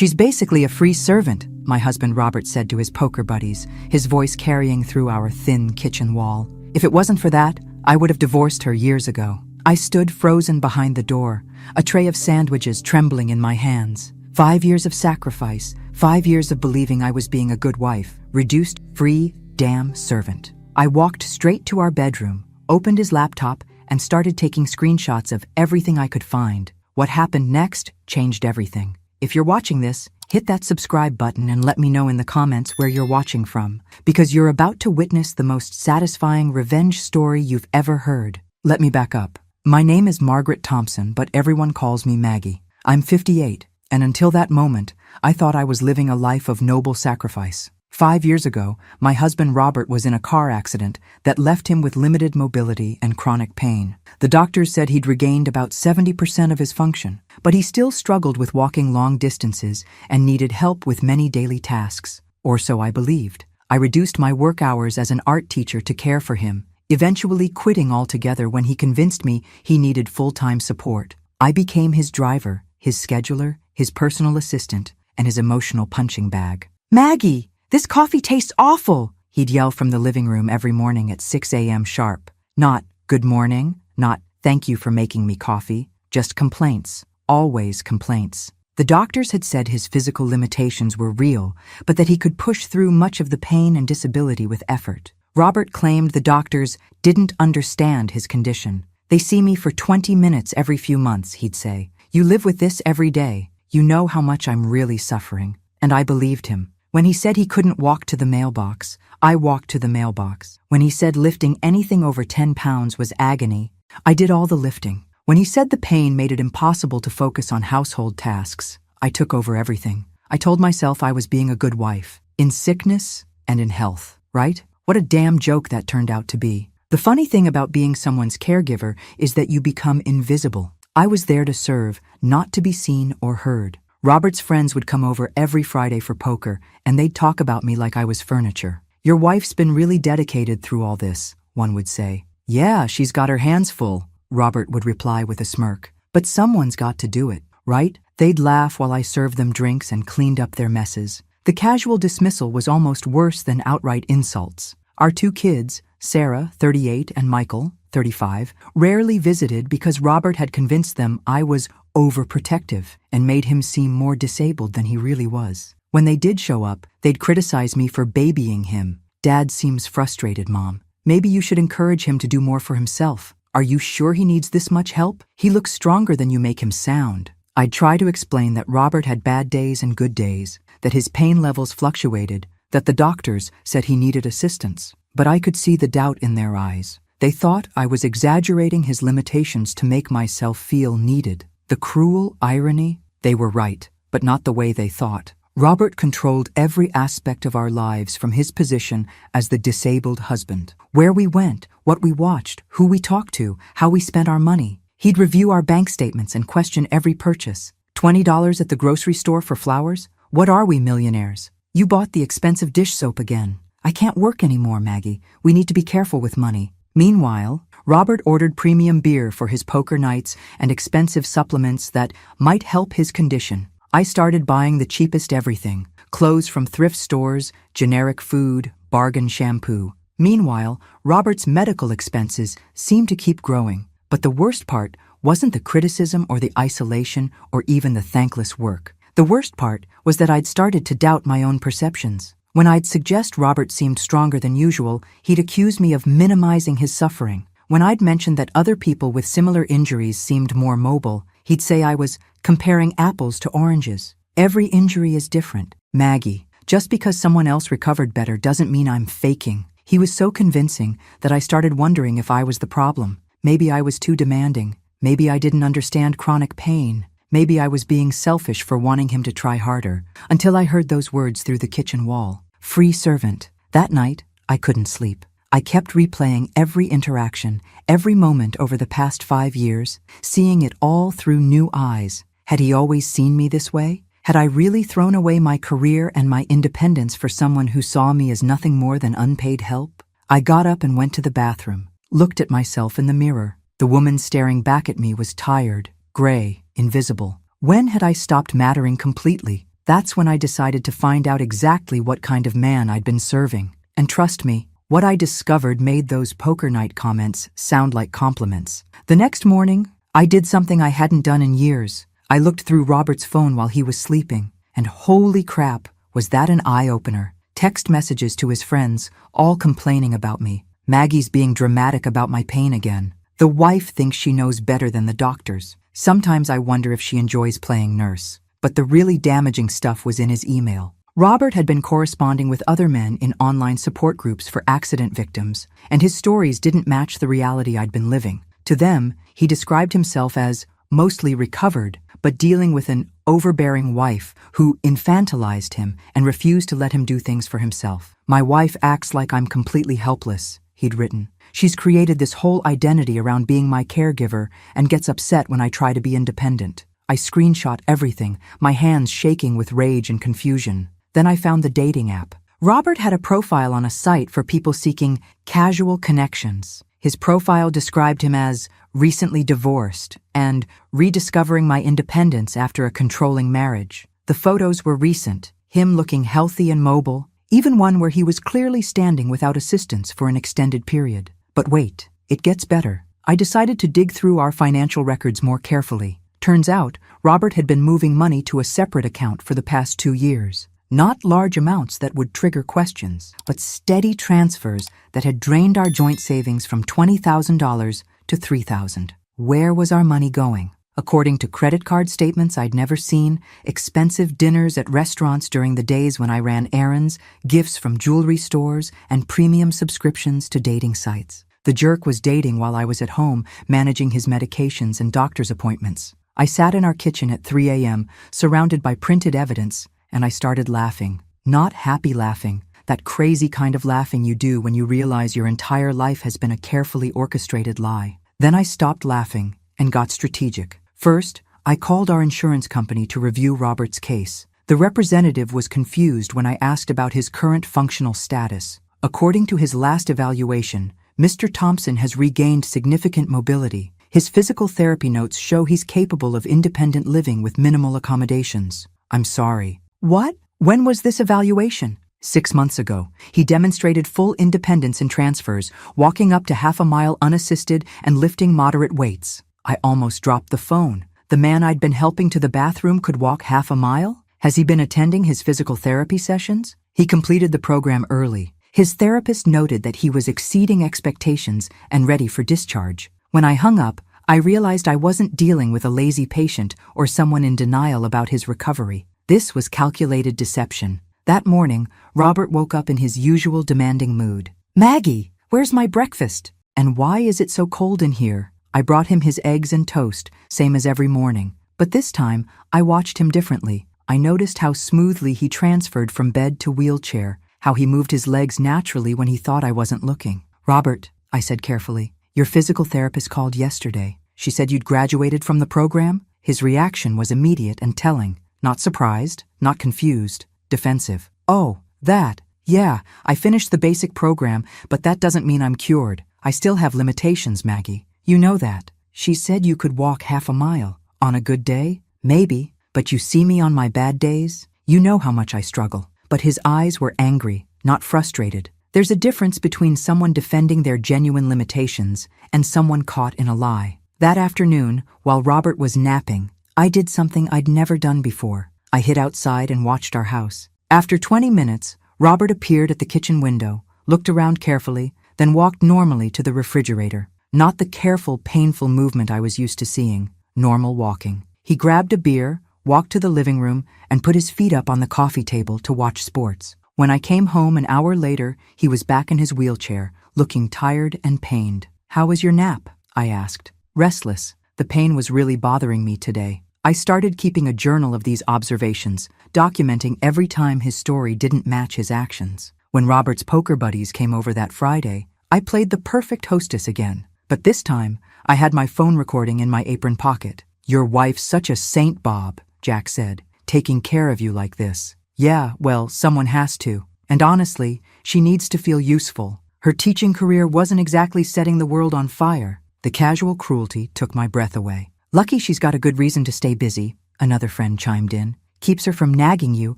She's basically a free servant, my husband Robert said to his poker buddies, his voice carrying through our thin kitchen wall. If it wasn't for that, I would have divorced her years ago. I stood frozen behind the door, a tray of sandwiches trembling in my hands. 5 years of sacrifice, 5 years of believing I was being a good wife, reduced free damn servant. I walked straight to our bedroom, opened his laptop, and started taking screenshots of everything I could find. What happened next changed everything. If you're watching this, hit that subscribe button and let me know in the comments where you're watching from, because you're about to witness the most satisfying revenge story you've ever heard. Let me back up. My name is Margaret Thompson, but everyone calls me Maggie. I'm 58, and until that moment, I thought I was living a life of noble sacrifice. 5 years ago, my husband Robert was in a car accident that left him with limited mobility and chronic pain. The doctors said he'd regained about 70% of his function, but he still struggled with walking long distances and needed help with many daily tasks. Or so I believed. I reduced my work hours as an art teacher to care for him, eventually quitting altogether when he convinced me he needed full-time support. I became his driver, his scheduler, his personal assistant, and his emotional punching bag. "Maggie! This coffee tastes awful," he'd yell from the living room every morning at 6 a.m. sharp. Not, "Good morning," not, "Thank you for making me coffee," just complaints, always complaints. The doctors had said his physical limitations were real, but that he could push through much of the pain and disability with effort. Robert claimed the doctors didn't understand his condition. "They see me for 20 minutes every few months," he'd say. "You live with this every day. You know how much I'm really suffering." And I believed him. When he said he couldn't walk to the mailbox, I walked to the mailbox. When he said lifting anything over 10 pounds was agony, I did all the lifting. When he said the pain made it impossible to focus on household tasks, I took over everything. I told myself I was being a good wife, in sickness and in health, right? What a damn joke that turned out to be. The funny thing about being someone's caregiver is that you become invisible. I was there to serve, not to be seen or heard. Robert's friends would come over every Friday for poker, and they'd talk about me like I was furniture. "Your wife's been really dedicated through all this," one would say. "Yeah, she's got her hands full," Robert would reply with a smirk. "But someone's got to do it, right?" They'd laugh while I served them drinks and cleaned up their messes. The casual dismissal was almost worse than outright insults. Our 2 kids, Sarah, 38, and Michael, 35, rarely visited because Robert had convinced them I was overprotective and made him seem more disabled than he really was. When they did show up, they'd criticize me for babying him. "Dad seems frustrated, Mom. Maybe you should encourage him to do more for himself. Are you sure he needs this much help? He looks stronger than you make him sound." I'd try to explain that Robert had bad days and good days, that his pain levels fluctuated, that the doctors said he needed assistance. But I could see the doubt in their eyes. They thought I was exaggerating his limitations to make myself feel needed. The cruel irony? They were right, but not the way they thought. Robert controlled every aspect of our lives from his position as the disabled husband. Where we went, what we watched, who we talked to, how we spent our money. He'd review our bank statements and question every purchase. $20 at the grocery store for flowers? What are we, millionaires? You bought the expensive dish soap again. I can't work anymore, Maggie. We need to be careful with money. Meanwhile, Robert ordered premium beer for his poker nights and expensive supplements that might help his condition. I started buying the cheapest everything, clothes from thrift stores, generic food, bargain shampoo. Meanwhile, Robert's medical expenses seemed to keep growing. But the worst part wasn't the criticism or the isolation or even the thankless work. The worst part was that I'd started to doubt my own perceptions. When I'd suggest Robert seemed stronger than usual, he'd accuse me of minimizing his suffering. When I'd mentioned that other people with similar injuries seemed more mobile, he'd say I was comparing apples to oranges. Every injury is different. Maggie, just because someone else recovered better doesn't mean I'm faking. He was so convincing that I started wondering if I was the problem. Maybe I was too demanding. Maybe I didn't understand chronic pain. Maybe I was being selfish for wanting him to try harder, until I heard those words through the kitchen wall. Free servant. That night, I couldn't sleep. I kept replaying every interaction, every moment over the past 5 years, seeing it all through new eyes. Had he always seen me this way? Had I really thrown away my career and my independence for someone who saw me as nothing more than unpaid help? I got up and went to the bathroom, looked at myself in the mirror. The woman staring back at me was tired, gray, invisible. When had I stopped mattering completely? That's when I decided to find out exactly what kind of man I'd been serving. And trust me, what I discovered made those poker night comments sound like compliments. The next morning, I did something I hadn't done in years. I looked through Robert's phone while he was sleeping, and holy crap, was that an eye-opener. Text messages to his friends, all complaining about me. Maggie's being dramatic about my pain again. The wife thinks she knows better than the doctors. Sometimes I wonder if she enjoys playing nurse. But the really damaging stuff was in his email. Robert had been corresponding with other men in online support groups for accident victims, and his stories didn't match the reality I'd been living. To them, he described himself as mostly recovered, but dealing with an overbearing wife who infantilized him and refused to let him do things for himself. My wife acts like I'm completely helpless, he'd written. She's created this whole identity around being my caregiver and gets upset when I try to be independent. I screenshot everything, my hands shaking with rage and confusion. Then I found the dating app. Robert had a profile on a site for people seeking casual connections. His profile described him as recently divorced and rediscovering my independence after a controlling marriage. The photos were recent, him looking healthy and mobile, even one where he was clearly standing without assistance for an extended period. But wait, it gets better. I decided to dig through our financial records more carefully. Turns out, Robert had been moving money to a separate account for the past 2 years. Not large amounts that would trigger questions, but steady transfers that had drained our joint savings from $20,000 to $3,000. Where was our money going? According to credit card statements I'd never seen, expensive dinners at restaurants during the days when I ran errands, gifts from jewelry stores, and premium subscriptions to dating sites. The jerk was dating while I was at home, managing his medications and doctor's appointments. I sat in our kitchen at 3 a.m., surrounded by printed evidence, and I started laughing. Not happy laughing, that crazy kind of laughing you do when you realize your entire life has been a carefully orchestrated lie. Then I stopped laughing and got strategic. First, I called our insurance company to review Robert's case. The representative was confused when I asked about his current functional status. According to his last evaluation, Mr. Thompson has regained significant mobility. His physical therapy notes show he's capable of independent living with minimal accommodations. I'm sorry. What? When was this evaluation? 6 months ago. He demonstrated full independence in transfers, walking up to half a mile unassisted and lifting moderate weights. I almost dropped the phone. The man I'd been helping to the bathroom could walk half a mile? Has he been attending his physical therapy sessions? He completed the program early. His therapist noted that he was exceeding expectations and ready for discharge. When I hung up, I realized I wasn't dealing with a lazy patient or someone in denial about his recovery. This was calculated deception. That morning, Robert woke up in his usual demanding mood. "Maggie, where's my breakfast? And why is it so cold in here?" I brought him his eggs and toast, same as every morning. But this time, I watched him differently. I noticed how smoothly he transferred from bed to wheelchair, how he moved his legs naturally when he thought I wasn't looking. "Robert," I said carefully, "your physical therapist called yesterday. She said you'd graduated from the program?" His reaction was immediate and telling. Not surprised, not confused, defensive. "Oh, that. Yeah, I finished the basic program, but that doesn't mean I'm cured. I still have limitations, Maggie. You know that. She said you could walk half a mile. On a good day? Maybe. But you see me on my bad days? You know how much I struggle." But his eyes were angry, not frustrated. There's a difference between someone defending their genuine limitations and someone caught in a lie. That afternoon, while Robert was napping, I did something I'd never done before. I hid outside and watched our house. After 20 minutes, Robert appeared at the kitchen window, looked around carefully, then walked normally to the refrigerator. Not the careful, painful movement I was used to seeing. Normal walking. He grabbed a beer, walked to the living room, and put his feet up on the coffee table to watch sports. When I came home an hour later, he was back in his wheelchair, looking tired and pained. "How was your nap?" I asked. "Restless. The pain was really bothering me today." I started keeping a journal of these observations, documenting every time his story didn't match his actions. When Robert's poker buddies came over that Friday, I played the perfect hostess again. But this time, I had my phone recording in my apron pocket. "Your wife's such a saint, Bob," Jack said, "taking care of you like this." "Yeah, well, someone has to. And honestly, she needs to feel useful. Her teaching career wasn't exactly setting the world on fire." The casual cruelty took my breath away. "Lucky she's got a good reason to stay busy," another friend chimed in. Keeps her from nagging you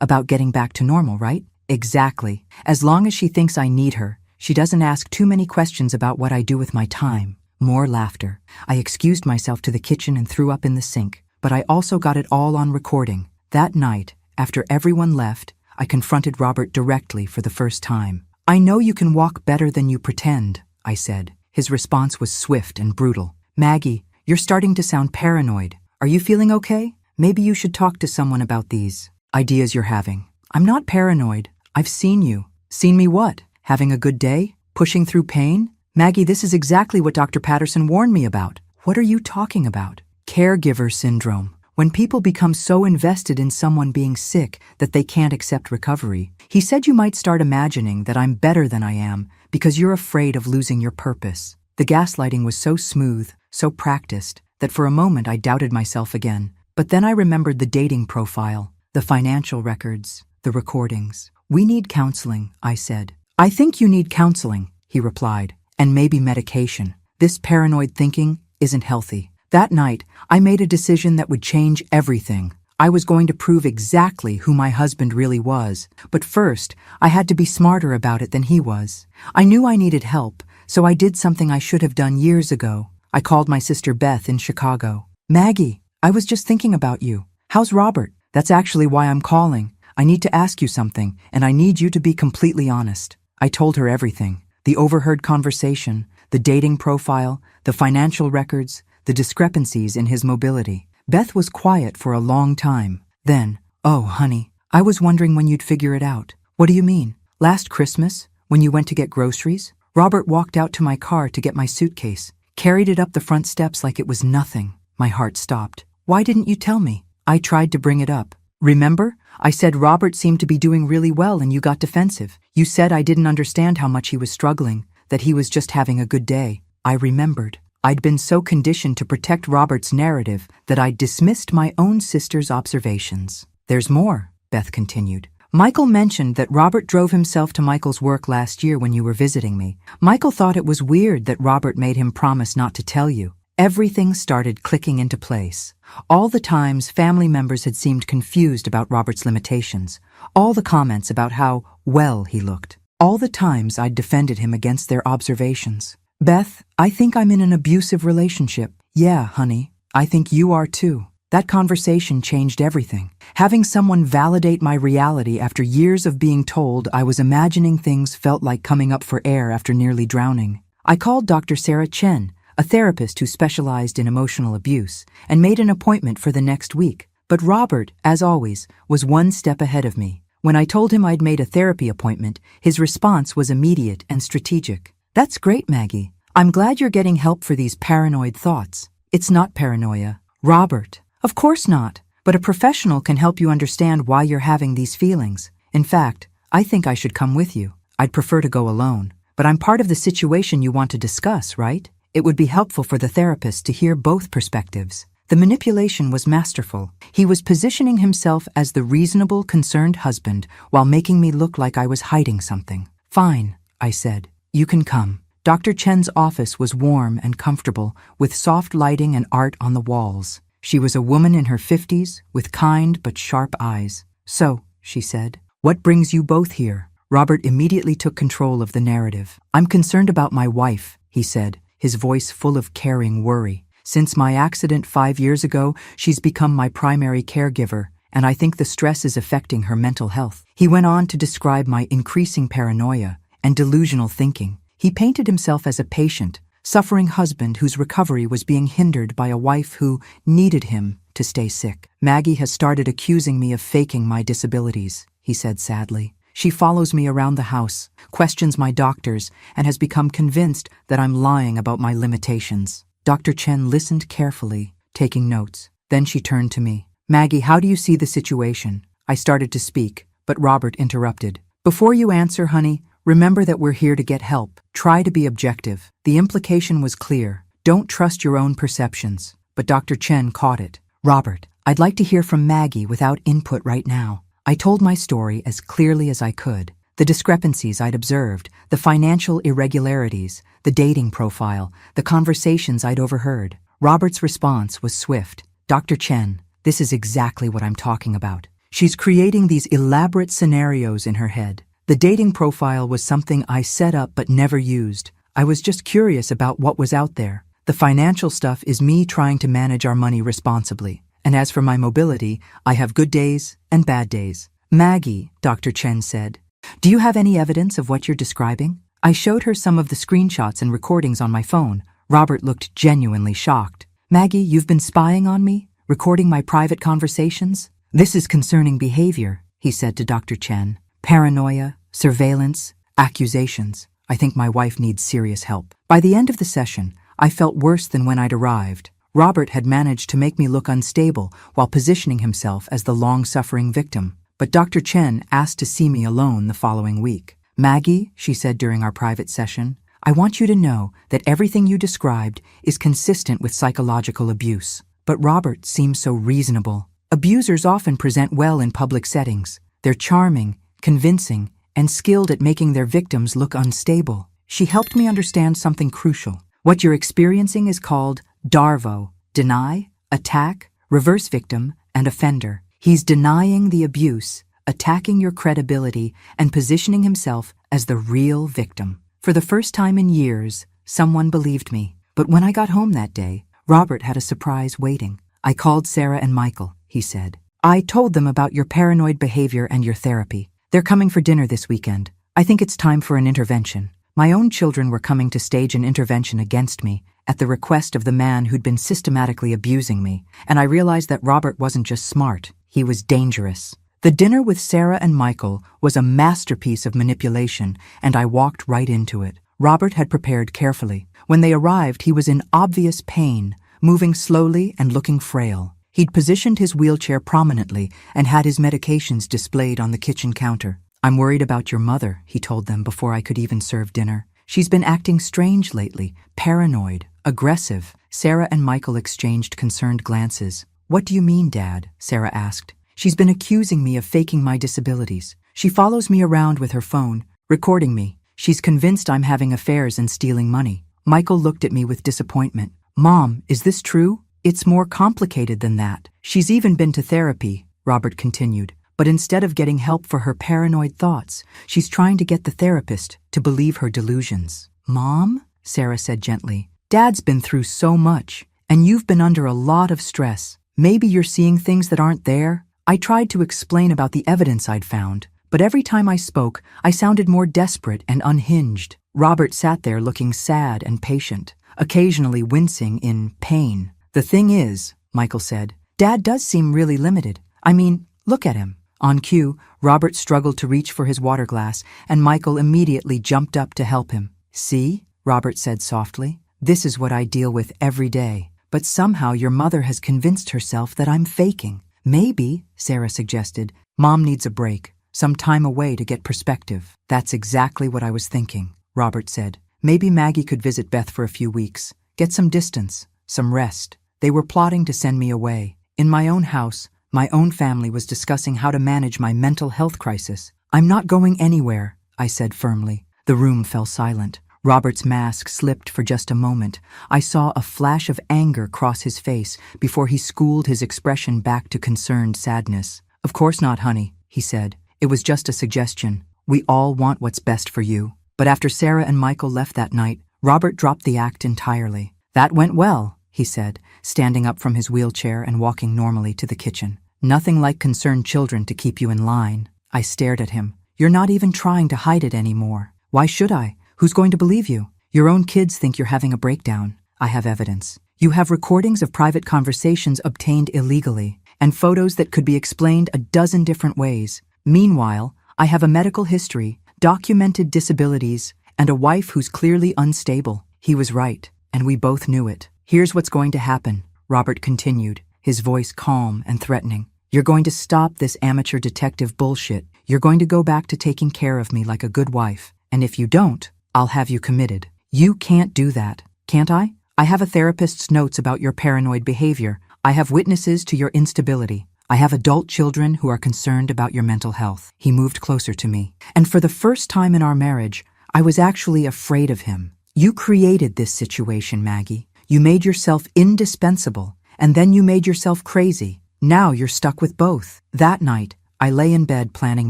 about getting back to normal, right? Exactly. As long as she thinks I need her, she doesn't ask too many questions about what I do with my time. More laughter. I excused myself to the kitchen and threw up in the sink, but I also got it all on recording. That night, after everyone left, I confronted Robert directly for the first time. I know you can walk better than you pretend, I said. His response was swift and brutal. Maggie, you're starting to sound paranoid. Are you feeling okay? Maybe you should talk to someone about these ideas you're having. I'm not paranoid. I've seen you. Seen me what? Having a good day? Pushing through pain? Maggie, this is exactly what Dr. Patterson warned me about. What are you talking about? Caregiver syndrome. When people become so invested in someone being sick that they can't accept recovery. He said you might start imagining that I'm better than I am because you're afraid of losing your purpose. The gaslighting was so smooth, so practiced, that for a moment I doubted myself again. But then I remembered the dating profile, the financial records, the recordings. We need counseling, I said. I think you need counseling, he replied, and maybe medication. This paranoid thinking isn't healthy. That night, I made a decision that would change everything. I was going to prove exactly who my husband really was, but first, I had to be smarter about it than he was. I knew I needed help, so I did something I should have done years ago. I called my sister Beth in Chicago. Maggie, I was just thinking about you. How's Robert? That's actually why I'm calling. I need to ask you something, and I need you to be completely honest. I told her everything. The overheard conversation, the dating profile, the financial records, the discrepancies in his mobility. Beth was quiet for a long time. Then, oh, honey, I was wondering when you'd figure it out. What do you mean? Last Christmas, when you went to get groceries? Robert walked out to my car to get my suitcase, carried it up the front steps like it was nothing. My heart stopped. Why didn't you tell me? I tried to bring it up. Remember? I said Robert seemed to be doing really well and you got defensive. You said I didn't understand how much he was struggling, that he was just having a good day. I remembered. I'd been so conditioned to protect Robert's narrative that I'd dismissed my own sister's observations. There's more, Beth continued. Michael mentioned that Robert drove himself to Michael's work last year when you were visiting me. Michael thought it was weird that Robert made him promise not to tell you. Everything started clicking into place. All the times family members had seemed confused about Robert's limitations. All the comments about how well he looked. All the times I'd defended him against their observations. Beth, I think I'm in an abusive relationship. Yeah, honey, I think you are too. That conversation changed everything. Having someone validate my reality after years of being told I was imagining things felt like coming up for air after nearly drowning. I called Dr. Sarah Chen, a therapist who specialized in emotional abuse, and made an appointment for the next week. But Robert, as always, was one step ahead of me. When I told him I'd made a therapy appointment, his response was immediate and strategic. That's great, Maggie. I'm glad you're getting help for these paranoid thoughts. It's not paranoia. Robert. Of course not. But a professional can help you understand why you're having these feelings. In fact, I think I should come with you. I'd prefer to go alone. But I'm part of the situation you want to discuss, right? It would be helpful for the therapist to hear both perspectives. The manipulation was masterful. He was positioning himself as the reasonable, concerned husband while making me look like I was hiding something. Fine, I said. You can come. Dr. Chen's office was warm and comfortable, with soft lighting and art on the walls. She was a woman in her 50s, with kind but sharp eyes. So, she said, what brings you both here? Robert immediately took control of the narrative. I'm concerned about my wife, he said, his voice full of caring worry. Since my accident 5 years ago, she's become my primary caregiver, and I think the stress is affecting her mental health. He went on to describe my increasing paranoia and delusional thinking. He painted himself as a patient, suffering husband whose recovery was being hindered by a wife who needed him to stay sick. Maggie has started accusing me of faking my disabilities, he said sadly. She follows me around the house, questions my doctors, and has become convinced that I'm lying about my limitations. Dr. Chen listened carefully, taking notes. Then she turned to me. Maggie, how do you see the situation? I started to speak, but Robert interrupted. Before you answer, honey, remember that we're here to get help. Try to be objective. The implication was clear. Don't trust your own perceptions. But Dr. Chen caught it. Robert, I'd like to hear from Maggie without input right now. I told my story as clearly as I could. The discrepancies I'd observed, the financial irregularities, the dating profile, the conversations I'd overheard. Robert's response was swift. Dr. Chen, this is exactly what I'm talking about. She's creating these elaborate scenarios in her head. The dating profile was something I set up but never used. I was just curious about what was out there. The financial stuff is me trying to manage our money responsibly. And as for my mobility, I have good days and bad days. Maggie, Dr. Chen said, do you have any evidence of what you're describing? I showed her some of the screenshots and recordings on my phone. Robert looked genuinely shocked. Maggie, you've been spying on me? Recording my private conversations? This is concerning behavior, he said to Dr. Chen. Paranoia, surveillance, accusations. I think my wife needs serious help. By the end of the session, I felt worse than when I'd arrived. Robert had managed to make me look unstable while positioning himself as the long-suffering victim. But Dr. Chen asked to see me alone the following week. Maggie, she said during our private session, I want you to know that everything you described is consistent with psychological abuse. But Robert seems so reasonable. Abusers often present well in public settings. They're charming, convincing, and skilled at making their victims look unstable. She helped me understand something crucial. What you're experiencing is called DARVO, deny, attack, reverse victim, and offender. He's denying the abuse, attacking your credibility, and positioning himself as the real victim. For the first time in years, someone believed me. But when I got home that day, Robert had a surprise waiting. I called Sarah and Michael, he said. I told them about your paranoid behavior and your therapy. They're coming for dinner this weekend. I think it's time for an intervention. My own children were coming to stage an intervention against me at the request of the man who'd been systematically abusing me, and I realized that Robert wasn't just smart, he was dangerous. The dinner with Sarah and Michael was a masterpiece of manipulation, and I walked right into it. Robert had prepared carefully. When they arrived, he was in obvious pain, moving slowly and looking frail. He'd positioned his wheelchair prominently and had his medications displayed on the kitchen counter. I'm worried about your mother, he told them before I could even serve dinner. She's been acting strange lately, paranoid, aggressive. Sarah and Michael exchanged concerned glances. What do you mean, Dad? Sarah asked. She's been accusing me of faking my disabilities. She follows me around with her phone, recording me. She's convinced I'm having affairs and stealing money. Michael looked at me with disappointment. Mom, is this true? It's more complicated than that. She's even been to therapy, Robert continued. But instead of getting help for her paranoid thoughts, she's trying to get the therapist to believe her delusions. Mom? Sarah said gently. Dad's been through so much, and you've been under a lot of stress. Maybe you're seeing things that aren't there. I tried to explain about the evidence I'd found, but every time I spoke, I sounded more desperate and unhinged. Robert sat there looking sad and patient, occasionally wincing in pain. The thing is, Michael said, Dad does seem really limited. I mean, look at him. On cue, Robert struggled to reach for his water glass, and Michael immediately jumped up to help him. See, Robert said softly, this is what I deal with every day. But somehow your mother has convinced herself that I'm faking. Maybe, Sarah suggested, Mom needs a break, some time away to get perspective. That's exactly what I was thinking, Robert said. Maybe Maggie could visit Beth for a few weeks, get some distance, some rest. They were plotting to send me away. In my own house, my own family was discussing how to manage my mental health crisis. I'm not going anywhere, I said firmly. The room fell silent. Robert's mask slipped for just a moment. I saw a flash of anger cross his face before he schooled his expression back to concerned sadness. Of course not, honey, he said. It was just a suggestion. We all want what's best for you. But after Sarah and Michael left that night, Robert dropped the act entirely. That went well, he said, standing up from his wheelchair and walking normally to the kitchen. Nothing like concerned children to keep you in line. I stared at him. You're not even trying to hide it anymore. Why should I? Who's going to believe you? Your own kids think you're having a breakdown. I have evidence. You have recordings of private conversations obtained illegally, and photos that could be explained a dozen different ways. Meanwhile, I have a medical history, documented disabilities, and a wife who's clearly unstable. He was right, and we both knew it. Here's what's going to happen, Robert continued, his voice calm and threatening. You're going to stop this amateur detective bullshit. You're going to go back to taking care of me like a good wife. And if you don't, I'll have you committed. You can't do that, can't I? I have a therapist's notes about your paranoid behavior. I have witnesses to your instability. I have adult children who are concerned about your mental health. He moved closer to me. And for the first time in our marriage, I was actually afraid of him. You created this situation, Maggie. You made yourself indispensable, and then you made yourself crazy. Now you're stuck with both. That night, I lay in bed planning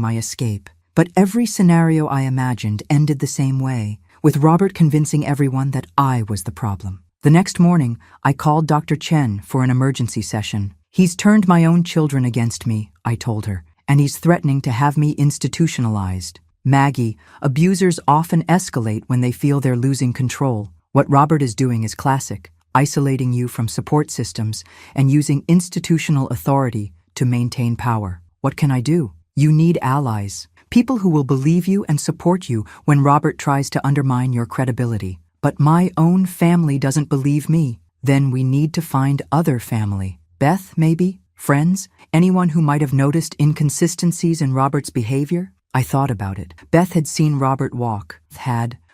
my escape. But every scenario I imagined ended the same way, with Robert convincing everyone that I was the problem. The next morning, I called Dr. Chen for an emergency session. "He's turned my own children against me," I told her, "and he's threatening to have me institutionalized." "Maggie, abusers often escalate when they feel they're losing control. What Robert is doing is classic, isolating you from support systems and using institutional authority to maintain power. What can I do? You need allies. People who will believe you and support you when Robert tries to undermine your credibility. But my own family doesn't believe me. Then we need to find other family. Beth, maybe? Friends? Anyone who might have noticed inconsistencies in Robert's behavior?" I thought about it. Beth had seen Robert walk.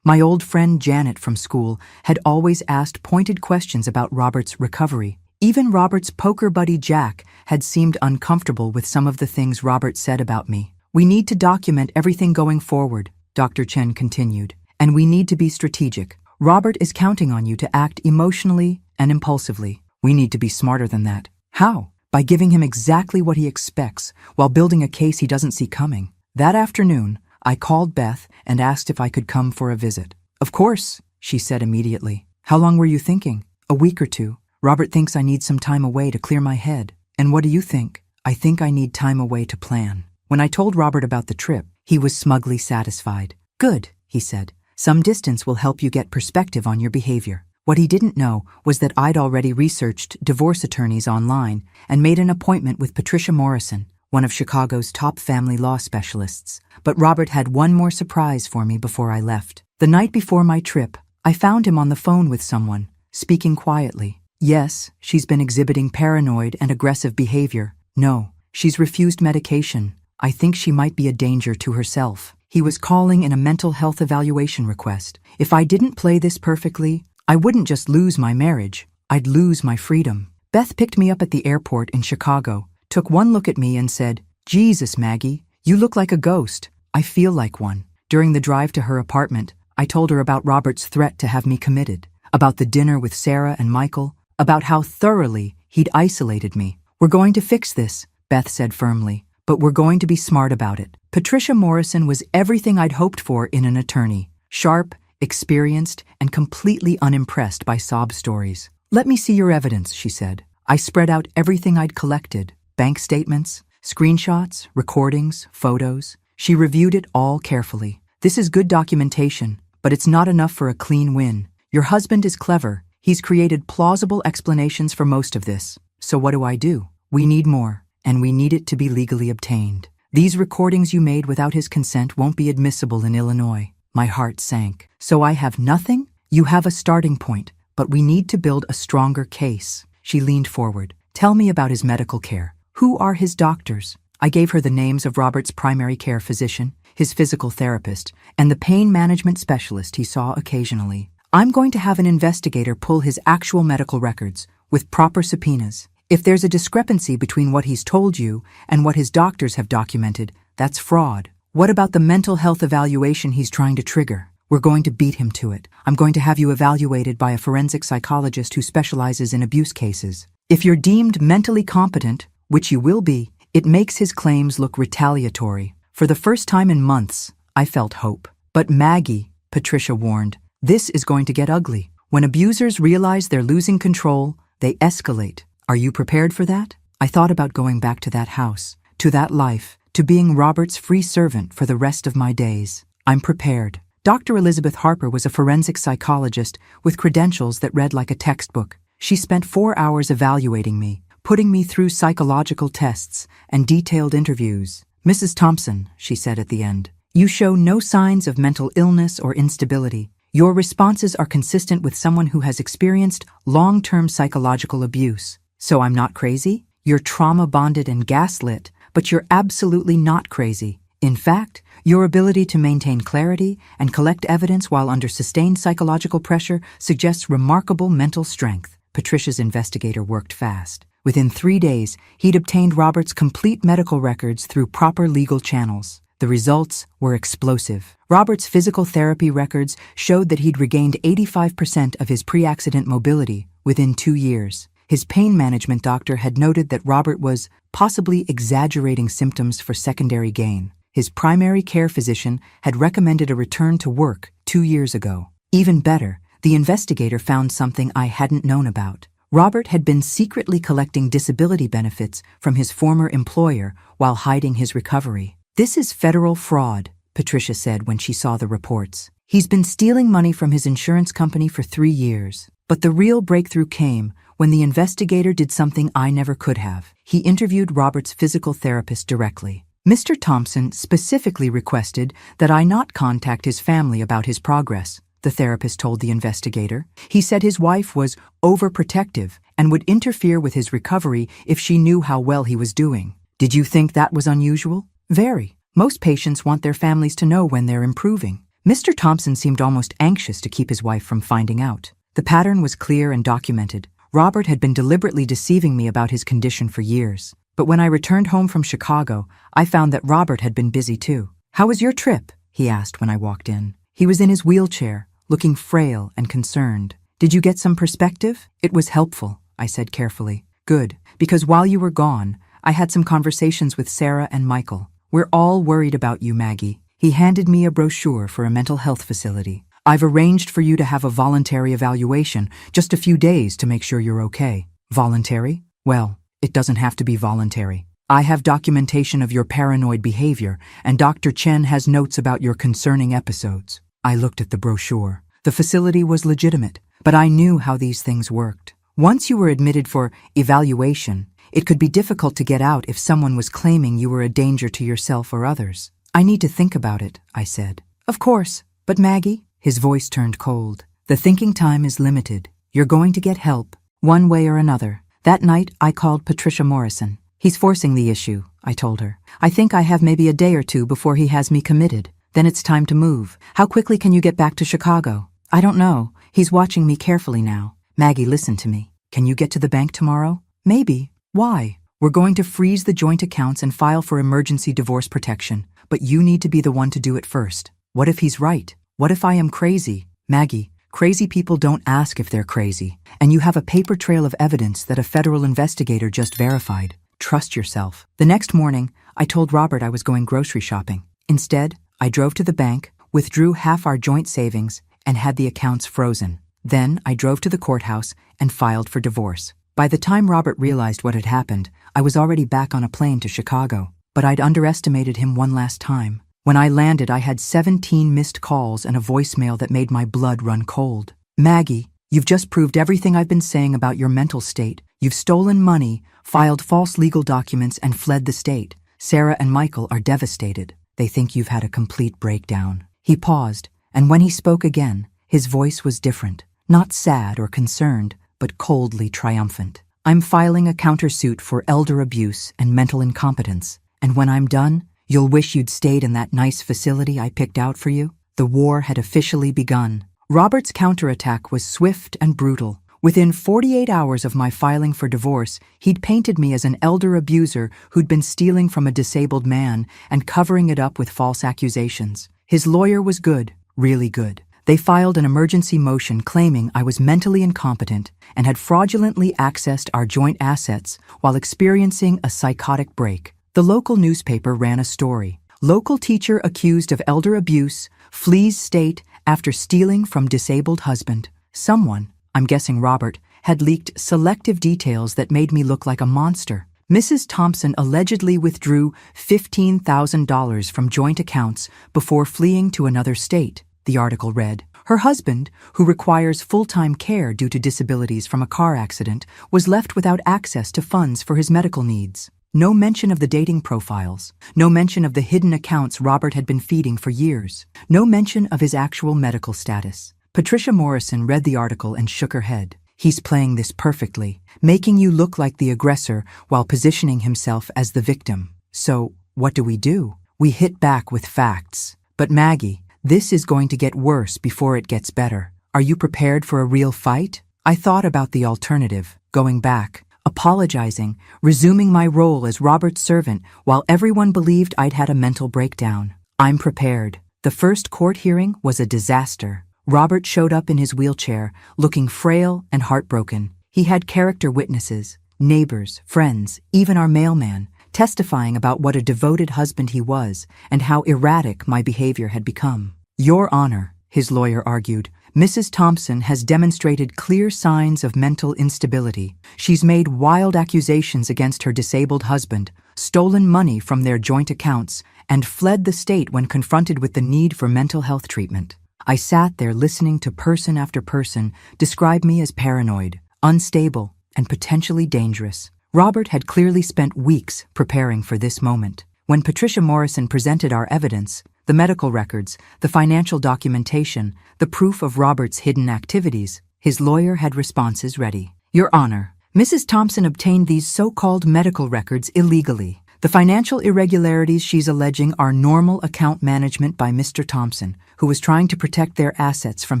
My old friend Janet from school had always asked pointed questions about Robert's recovery. Even Robert's poker buddy Jack had seemed uncomfortable with some of the things Robert said about me. "We need to document everything going forward," Dr. Chen continued, "and we need to be strategic. Robert is counting on you to act emotionally and impulsively. We need to be smarter than that." "How?" "By giving him exactly what he expects while building a case he doesn't see coming." That afternoon, I called Beth and asked if I could come for a visit. "Of course," she said immediately. "How long were you thinking?" "A week or two. Robert thinks I need some time away to clear my head." "And what do you think?" "I think I need time away to plan." When I told Robert about the trip, he was smugly satisfied. "Good," he said. "Some distance will help you get perspective on your behavior." What he didn't know was that I'd already researched divorce attorneys online and made an appointment with Patricia Morrison, one of Chicago's top family law specialists. But Robert had one more surprise for me before I left. The night before my trip, I found him on the phone with someone, speaking quietly. "Yes, she's been exhibiting paranoid and aggressive behavior. No, she's refused medication. I think she might be a danger to herself." He was calling in a mental health evaluation request. If I didn't play this perfectly, I wouldn't just lose my marriage, I'd lose my freedom. Beth picked me up at the airport in Chicago, took one look at me and said, "Jesus, Maggie, you look like a ghost." "I feel like one." During the drive to her apartment, I told her about Robert's threat to have me committed, about the dinner with Sarah and Michael, about how thoroughly he'd isolated me. "We're going to fix this," Beth said firmly, "but we're going to be smart about it." Patricia Morrison was everything I'd hoped for in an attorney. Sharp, experienced, and completely unimpressed by sob stories. "Let me see your evidence," she said. I spread out everything I'd collected: bank statements, screenshots, recordings, photos. She reviewed it all carefully. "This is good documentation, but it's not enough for a clean win. Your husband is clever. He's created plausible explanations for most of this. So what do? We need more, and we need it to be legally obtained. These recordings you made without his consent won't be admissible in Illinois." My heart sank. "So I have nothing? You have a starting point, but we need to build a stronger case." She leaned forward. "Tell me about his medical care. Who are his doctors?" I gave her the names of Robert's primary care physician, his physical therapist, and the pain management specialist he saw occasionally. "I'm going to have an investigator pull his actual medical records, with proper subpoenas. If there's a discrepancy between what he's told you and what his doctors have documented, that's fraud. What about the mental health evaluation he's trying to trigger? We're going to beat him to it. I'm going to have you evaluated by a forensic psychologist who specializes in abuse cases. If you're deemed mentally competent, which you will be, it makes his claims look retaliatory." For the first time in months, I felt hope. "But Maggie," Patricia warned, "this is going to get ugly. When abusers realize they're losing control, they escalate. Are you prepared for that?" I thought about going back to that house, to that life, to being Robert's free servant for the rest of my days. "I'm prepared." Dr. Elizabeth Harper was a forensic psychologist with credentials that read like a textbook. She spent 4 hours evaluating me, putting me through psychological tests and detailed interviews. "Mrs. Thompson," she said at the end, "you show no signs of mental illness or instability. Your responses are consistent with someone who has experienced long-term psychological abuse. So I'm not crazy? You're trauma-bonded and gaslit, but you're absolutely not crazy. In fact, your ability to maintain clarity and collect evidence while under sustained psychological pressure suggests remarkable mental strength." Patricia's investigator worked fast. Within 3 days, he'd obtained Robert's complete medical records through proper legal channels. The results were explosive. Robert's physical therapy records showed that he'd regained 85% of his pre-accident mobility within 2 years. His pain management doctor had noted that Robert was possibly exaggerating symptoms for secondary gain. His primary care physician had recommended a return to work 2 years ago. Even better, the investigator found something I hadn't known about. Robert had been secretly collecting disability benefits from his former employer while hiding his recovery. "This is federal fraud," Patricia said when she saw the reports. "He's been stealing money from his insurance company for 3 years. But the real breakthrough came when the investigator did something I never could have. He interviewed Robert's physical therapist directly. Mr. Thompson specifically requested that I not contact his family about his progress," the therapist told the investigator. "He said his wife was overprotective and would interfere with his recovery if she knew how well he was doing." "Did you think that was unusual?" "Very. Most patients want their families to know when they're improving." Mr. Thompson seemed almost anxious to keep his wife from finding out. The pattern was clear and documented. Robert had been deliberately deceiving me about his condition for years. But when I returned home from Chicago, I found that Robert had been busy too. "How was your trip?" he asked when I walked in. He was in his wheelchair, looking frail and concerned. "Did you get some perspective?" "It was helpful," I said carefully. "Good, because while you were gone, I had some conversations with Sarah and Michael. We're all worried about you, Maggie." He handed me a brochure for a mental health facility. "I've arranged for you to have a voluntary evaluation, just a few days to make sure you're okay." "Voluntary?" "Well, it doesn't have to be voluntary. I have documentation of your paranoid behavior, and Dr. Chen has notes about your concerning episodes." I looked at the brochure. The facility was legitimate, but I knew how these things worked. Once you were admitted for evaluation, it could be difficult to get out if someone was claiming you were a danger to yourself or others. "I need to think about it," I said. "Of course, but Maggie," his voice turned cold, "the thinking time is limited. You're going to get help, one way or another." That night, I called Patricia Morrison. "He's forcing the issue," I told her. "I think I have maybe a day or two before he has me committed. Then it's time to move. How quickly can you get back to Chicago?" "I don't know. He's watching me carefully now." "Maggie, listen to me. Can you get to the bank tomorrow?" "Maybe." "Why?" "We're going to freeze the joint accounts and file for emergency divorce protection. But you need to be the one to do it first." "What if he's right? What if I am crazy?" "Maggie, crazy people don't ask if they're crazy. And you have a paper trail of evidence that a federal investigator just verified. Trust yourself." The next morning, I told Robert I was going grocery shopping. Instead, I drove to the bank, withdrew half our joint savings, and had the accounts frozen. Then I drove to the courthouse and filed for divorce. By the time Robert realized what had happened, I was already back on a plane to Chicago. But I'd underestimated him one last time. When I landed, I had 17 missed calls and a voicemail that made my blood run cold. "Maggie, you've just proved everything I've been saying about your mental state. You've stolen money, filed false legal documents, and fled the state. Sarah and Michael are devastated. They think you've had a complete breakdown." He paused, and when he spoke again, his voice was different. Not sad or concerned, but coldly triumphant. "I'm filing a countersuit for elder abuse and mental incompetence. And when I'm done, you'll wish you'd stayed in that nice facility I picked out for you." The war had officially begun. Robert's counterattack was swift and brutal. Within 48 hours of my filing for divorce, he'd painted me as an elder abuser who'd been stealing from a disabled man and covering it up with false accusations. His lawyer was good, really good. They filed an emergency motion claiming I was mentally incompetent and had fraudulently accessed our joint assets while experiencing a psychotic break. The local newspaper ran a story. "Local teacher accused of elder abuse flees state after stealing from disabled husband." Someone, I'm guessing Robert, had leaked selective details that made me look like a monster. Mrs. Thompson allegedly withdrew $15,000 from joint accounts before fleeing to another state, the article read. Her husband, who requires full-time care due to disabilities from a car accident, was left without access to funds for his medical needs. No mention of the dating profiles. No mention of the hidden accounts Robert had been feeding for years. No mention of his actual medical status. Patricia Morrison read the article and shook her head. "He's playing this perfectly, making you look like the aggressor while positioning himself as the victim. So, what do? We hit back with facts. But Maggie, this is going to get worse before it gets better. Are you prepared for a real fight?" I thought about the alternative, going back, apologizing, resuming my role as Robert's servant while everyone believed I'd had a mental breakdown. I'm prepared. The first court hearing was a disaster. Robert showed up in his wheelchair, looking frail and heartbroken. He had character witnesses, neighbors, friends, even our mailman, testifying about what a devoted husband he was and how erratic my behavior had become. Your Honor, his lawyer argued, Mrs. Thompson has demonstrated clear signs of mental instability. She's made wild accusations against her disabled husband, stolen money from their joint accounts, and fled the state when confronted with the need for mental health treatment. I sat there listening to person after person describe me as paranoid, unstable, and potentially dangerous. Robert had clearly spent weeks preparing for this moment. When Patricia Morrison presented our evidence, the medical records, the financial documentation, the proof of Robert's hidden activities, his lawyer had responses ready. Your Honor, Mrs. Thompson obtained these so-called medical records illegally. The financial irregularities she's alleging are normal account management by Mr. Thompson, who was trying to protect their assets from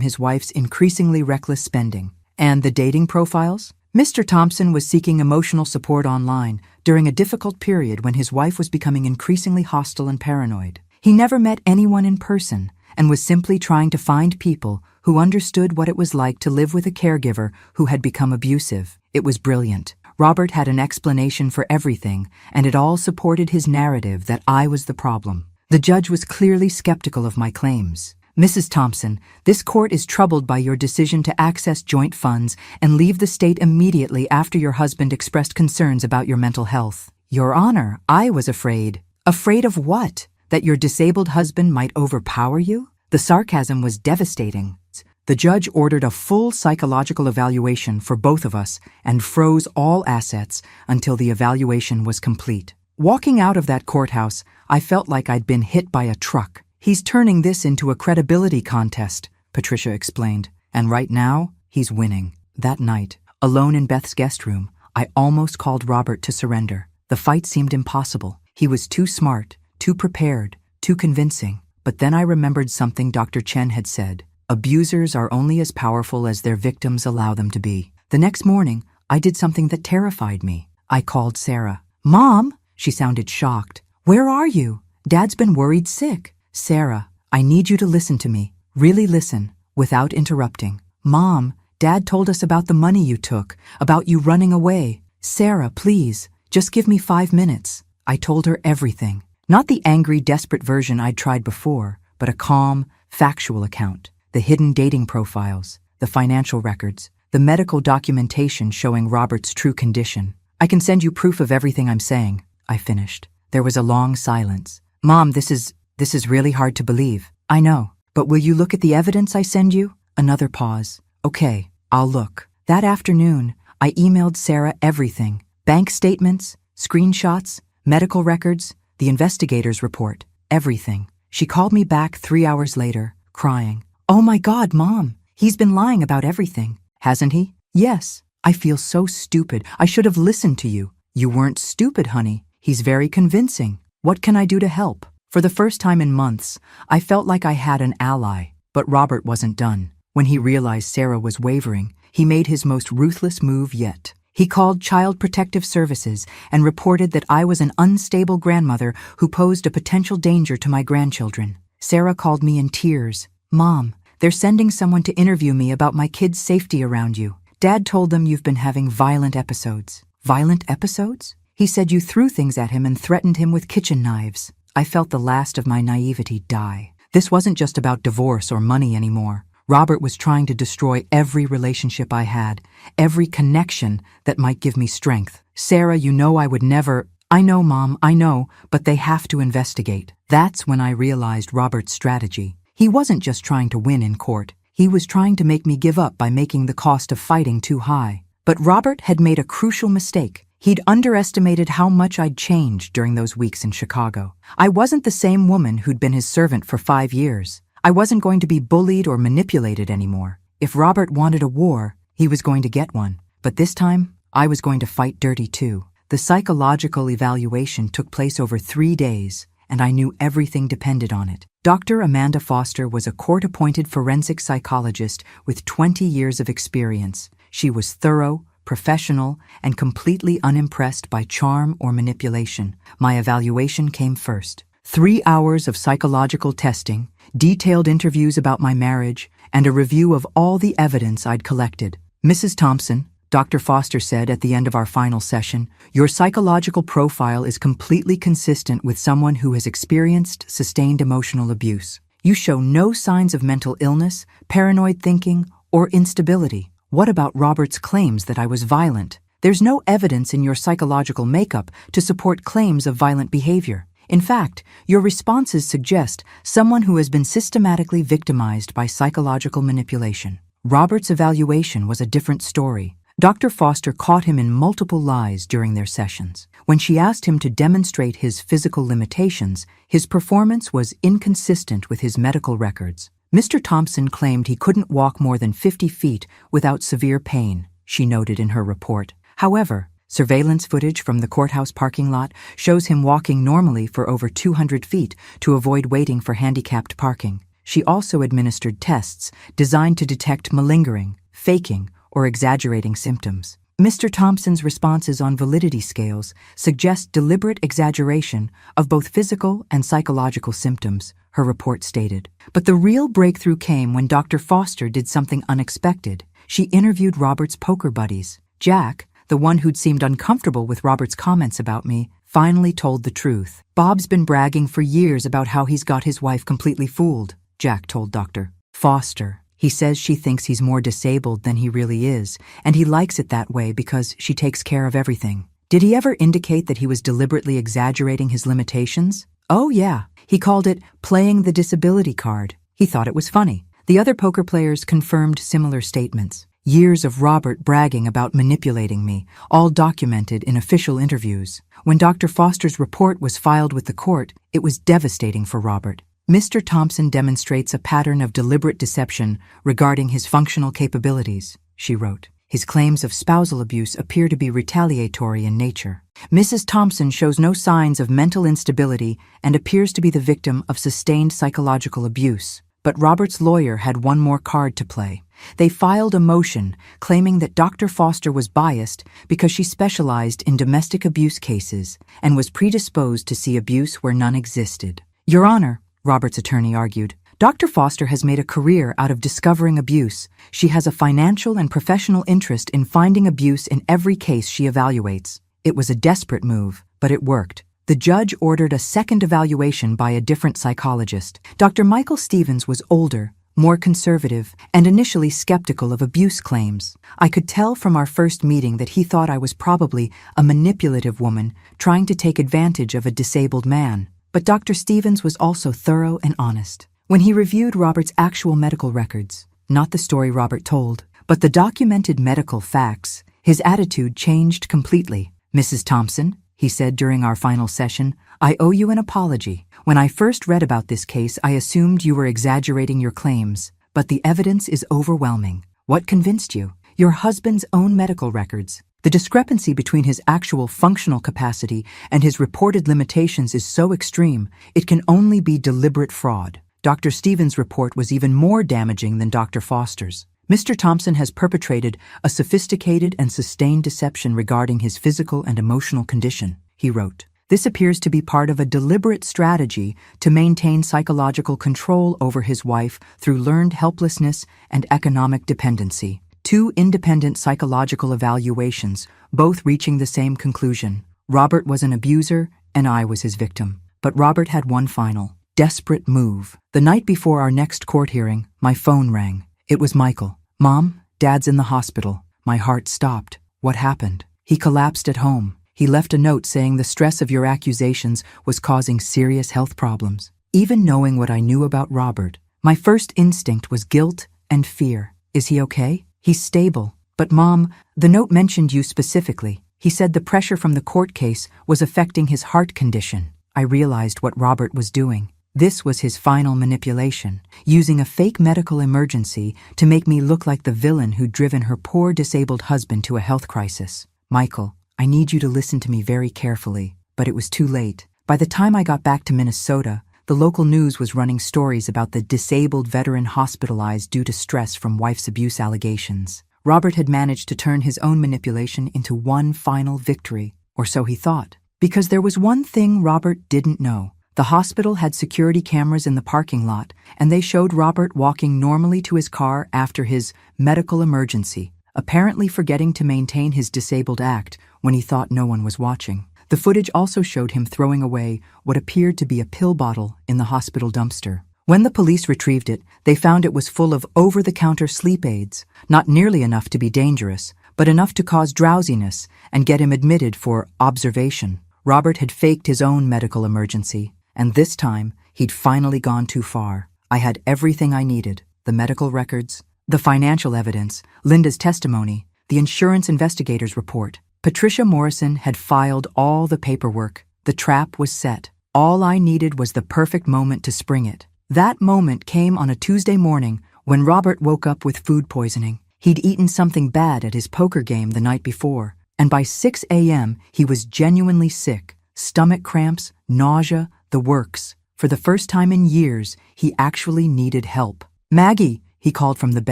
his wife's increasingly reckless spending. And the dating profiles? Mr. Thompson was seeking emotional support online during a difficult period when his wife was becoming increasingly hostile and paranoid. He never met anyone in person and was simply trying to find people who understood what it was like to live with a caregiver who had become abusive. It was brilliant. Robert had an explanation for everything, and it all supported his narrative that I was the problem. The judge was clearly skeptical of my claims. Mrs. Thompson, this court is troubled by your decision to access joint funds and leave the state immediately after your husband expressed concerns about your mental health. Your Honor, I was afraid. Afraid of what? That your disabled husband might overpower you? The sarcasm was devastating. The judge ordered a full psychological evaluation for both of us and froze all assets until the evaluation was complete. Walking out of that courthouse, I felt like I'd been hit by a truck. He's turning this into a credibility contest, Patricia explained, and right now, he's winning. That night, alone in Beth's guest room, I almost called Robert to surrender. The fight seemed impossible. He was too smart, too prepared, too convincing. But then I remembered something Dr. Chen had said. Abusers are only as powerful as their victims allow them to be. The next morning, I did something that terrified me. I called Sarah. Mom, she sounded shocked. Where are you? Dad's been worried sick. Sarah, I need you to listen to me. Really listen, without interrupting. Mom, Dad told us about the money you took, about you running away. Sarah, please, just give me 5 minutes. I told her everything. Not the angry, desperate version I'd tried before, but a calm, factual account. The hidden dating profiles, the financial records, the medical documentation showing Robert's true condition. I can send you proof of everything I'm saying, I finished. There was a long silence. Mom, this is really hard to believe. I know, but will you look at the evidence I send you? Another pause. Okay, I'll look. That afternoon, I emailed Sarah everything. Bank statements, screenshots, medical records, the investigator's report, everything. She called me back 3 hours later, crying. Oh my God, Mom, he's been lying about everything. Hasn't he? Yes. I feel so stupid. I should have listened to you. You weren't stupid, honey. He's very convincing. What can I do to help? For the first time in months, I felt like I had an ally. But Robert wasn't done. When he realized Sarah was wavering, he made his most ruthless move yet. He called Child Protective Services and reported that I was an unstable grandmother who posed a potential danger to my grandchildren. Sarah called me in tears. Mom, they're sending someone to interview me about my kids' safety around you. Dad told them you've been having violent episodes. Violent episodes? He said you threw things at him and threatened him with kitchen knives. I felt the last of my naivety die. This wasn't just about divorce or money anymore. Robert was trying to destroy every relationship I had, every connection that might give me strength. Sarah, you know I would never... I know, Mom, I know, but they have to investigate. That's when I realized Robert's strategy. He wasn't just trying to win in court. He was trying to make me give up by making the cost of fighting too high. But Robert had made a crucial mistake. He'd underestimated how much I'd changed during those weeks in Chicago. I wasn't the same woman who'd been his servant for 5 years. I wasn't going to be bullied or manipulated anymore. If Robert wanted a war, he was going to get one. But this time, I was going to fight dirty too. The psychological evaluation took place over 3 days, and I knew everything depended on it. Dr. Amanda Foster was a court-appointed forensic psychologist with 20 years of experience. She was thorough, professional, and completely unimpressed by charm or manipulation. My evaluation came first. 3 hours of psychological testing, detailed interviews about my marriage, and a review of all the evidence I'd collected. Mrs. Thompson, Dr. Foster said at the end of our final session, "Your psychological profile is completely consistent with someone who has experienced sustained emotional abuse. You show no signs of mental illness, paranoid thinking, or instability. What about Robert's claims that I was violent? There's no evidence in your psychological makeup to support claims of violent behavior. In fact, your responses suggest someone who has been systematically victimized by psychological manipulation." Robert's evaluation was a different story. Dr. Foster caught him in multiple lies during their sessions. When she asked him to demonstrate his physical limitations, his performance was inconsistent with his medical records. Mr. Thompson claimed he couldn't walk more than 50 feet without severe pain, she noted in her report. However, surveillance footage from the courthouse parking lot shows him walking normally for over 200 feet to avoid waiting for handicapped parking. She also administered tests designed to detect malingering, faking, or exaggerating symptoms. Mr. Thompson's responses on validity scales suggest deliberate exaggeration of both physical and psychological symptoms, her report stated. But the real breakthrough came when Dr. Foster did something unexpected. She interviewed Robert's poker buddies. Jack, the one who'd seemed uncomfortable with Robert's comments about me, finally told the truth. "Bob's been bragging for years about how he's got his wife completely fooled," Jack told Dr. Foster. "He says she thinks he's more disabled than he really is, and he likes it that way because she takes care of everything." Did he ever indicate that he was deliberately exaggerating his limitations? Oh yeah, he called it playing the disability card. He thought it was funny. The other poker players confirmed similar statements. Years of Robert bragging about manipulating me, all documented in official interviews. When Dr. Foster's report was filed with the court, it was devastating for Robert. Mr. Thompson demonstrates a pattern of deliberate deception regarding his functional capabilities, she wrote. His claims of spousal abuse appear to be retaliatory in nature. Mrs. Thompson shows no signs of mental instability and appears to be the victim of sustained psychological abuse. But Robert's lawyer had one more card to play. They filed a motion claiming that Dr. Foster was biased because she specialized in domestic abuse cases and was predisposed to see abuse where none existed. "Your Honor," Robert's attorney argued, "Dr. Foster has made a career out of discovering abuse. She has a financial and professional interest in finding abuse in every case she evaluates. It was a desperate move, but it worked." The judge ordered a second evaluation by a different psychologist. Dr. Michael Stevens was older, more conservative, and initially skeptical of abuse claims. I could tell from our first meeting that he thought I was probably a manipulative woman trying to take advantage of a disabled man. But Dr. Stevens was also thorough and honest. When he reviewed Robert's actual medical records, not the story Robert told, but the documented medical facts, his attitude changed completely. "Mrs. Thompson," he said during our final session, "I owe you an apology. When I first read about this case, I assumed you were exaggerating your claims, but the evidence is overwhelming. What convinced you? Your husband's own medical records. The discrepancy between his actual functional capacity and his reported limitations is so extreme, it can only be deliberate fraud." Dr. Stevens' report was even more damaging than Dr. Foster's. "Mr. Thompson has perpetrated a sophisticated and sustained deception regarding his physical and emotional condition," he wrote. "This appears to be part of a deliberate strategy to maintain psychological control over his wife through learned helplessness and economic dependency." Two independent psychological evaluations, both reaching the same conclusion. Robert was an abuser, and I was his victim. But Robert had one final, desperate move. The night before our next court hearing, my phone rang. It was Michael. "Mom, Dad's in the hospital." My heart stopped. "What happened?" "He collapsed at home. He left a note saying the stress of your accusations was causing serious health problems." Even knowing what I knew about Robert, my first instinct was guilt and fear. "Is he okay?" "He's stable." "But Mom, the note mentioned you specifically. He said the pressure from the court case was affecting his heart condition." I realized what Robert was doing. This was his final manipulation, using a fake medical emergency to make me look like the villain who'd driven her poor disabled husband to a health crisis. "Michael, I need you to listen to me very carefully." But it was too late. By the time I got back to Minnesota, the local news was running stories about the disabled veteran hospitalized due to stress from wife's abuse allegations. Robert had managed to turn his own manipulation into one final victory, or so he thought. Because there was one thing Robert didn't know. The hospital had security cameras in the parking lot, and they showed Robert walking normally to his car after his medical emergency, apparently forgetting to maintain his disabled act when he thought no one was watching. The footage also showed him throwing away what appeared to be a pill bottle in the hospital dumpster. When the police retrieved it, they found it was full of over-the-counter sleep aids, not nearly enough to be dangerous, but enough to cause drowsiness and get him admitted for observation. Robert had faked his own medical emergency, and this time he'd finally gone too far. I had everything I needed: the medical records, the financial evidence, Linda's testimony, the insurance investigator's report. Patricia Morrison had filed all the paperwork. The trap was set. All I needed was the perfect moment to spring it. That moment came on a Tuesday morning when Robert woke up with food poisoning. He'd eaten something bad at his poker game the night before, and by 6 a.m. he was genuinely sick. Stomach cramps, nausea, the works. For the first time in years, he actually needed help. "Maggie," he called from the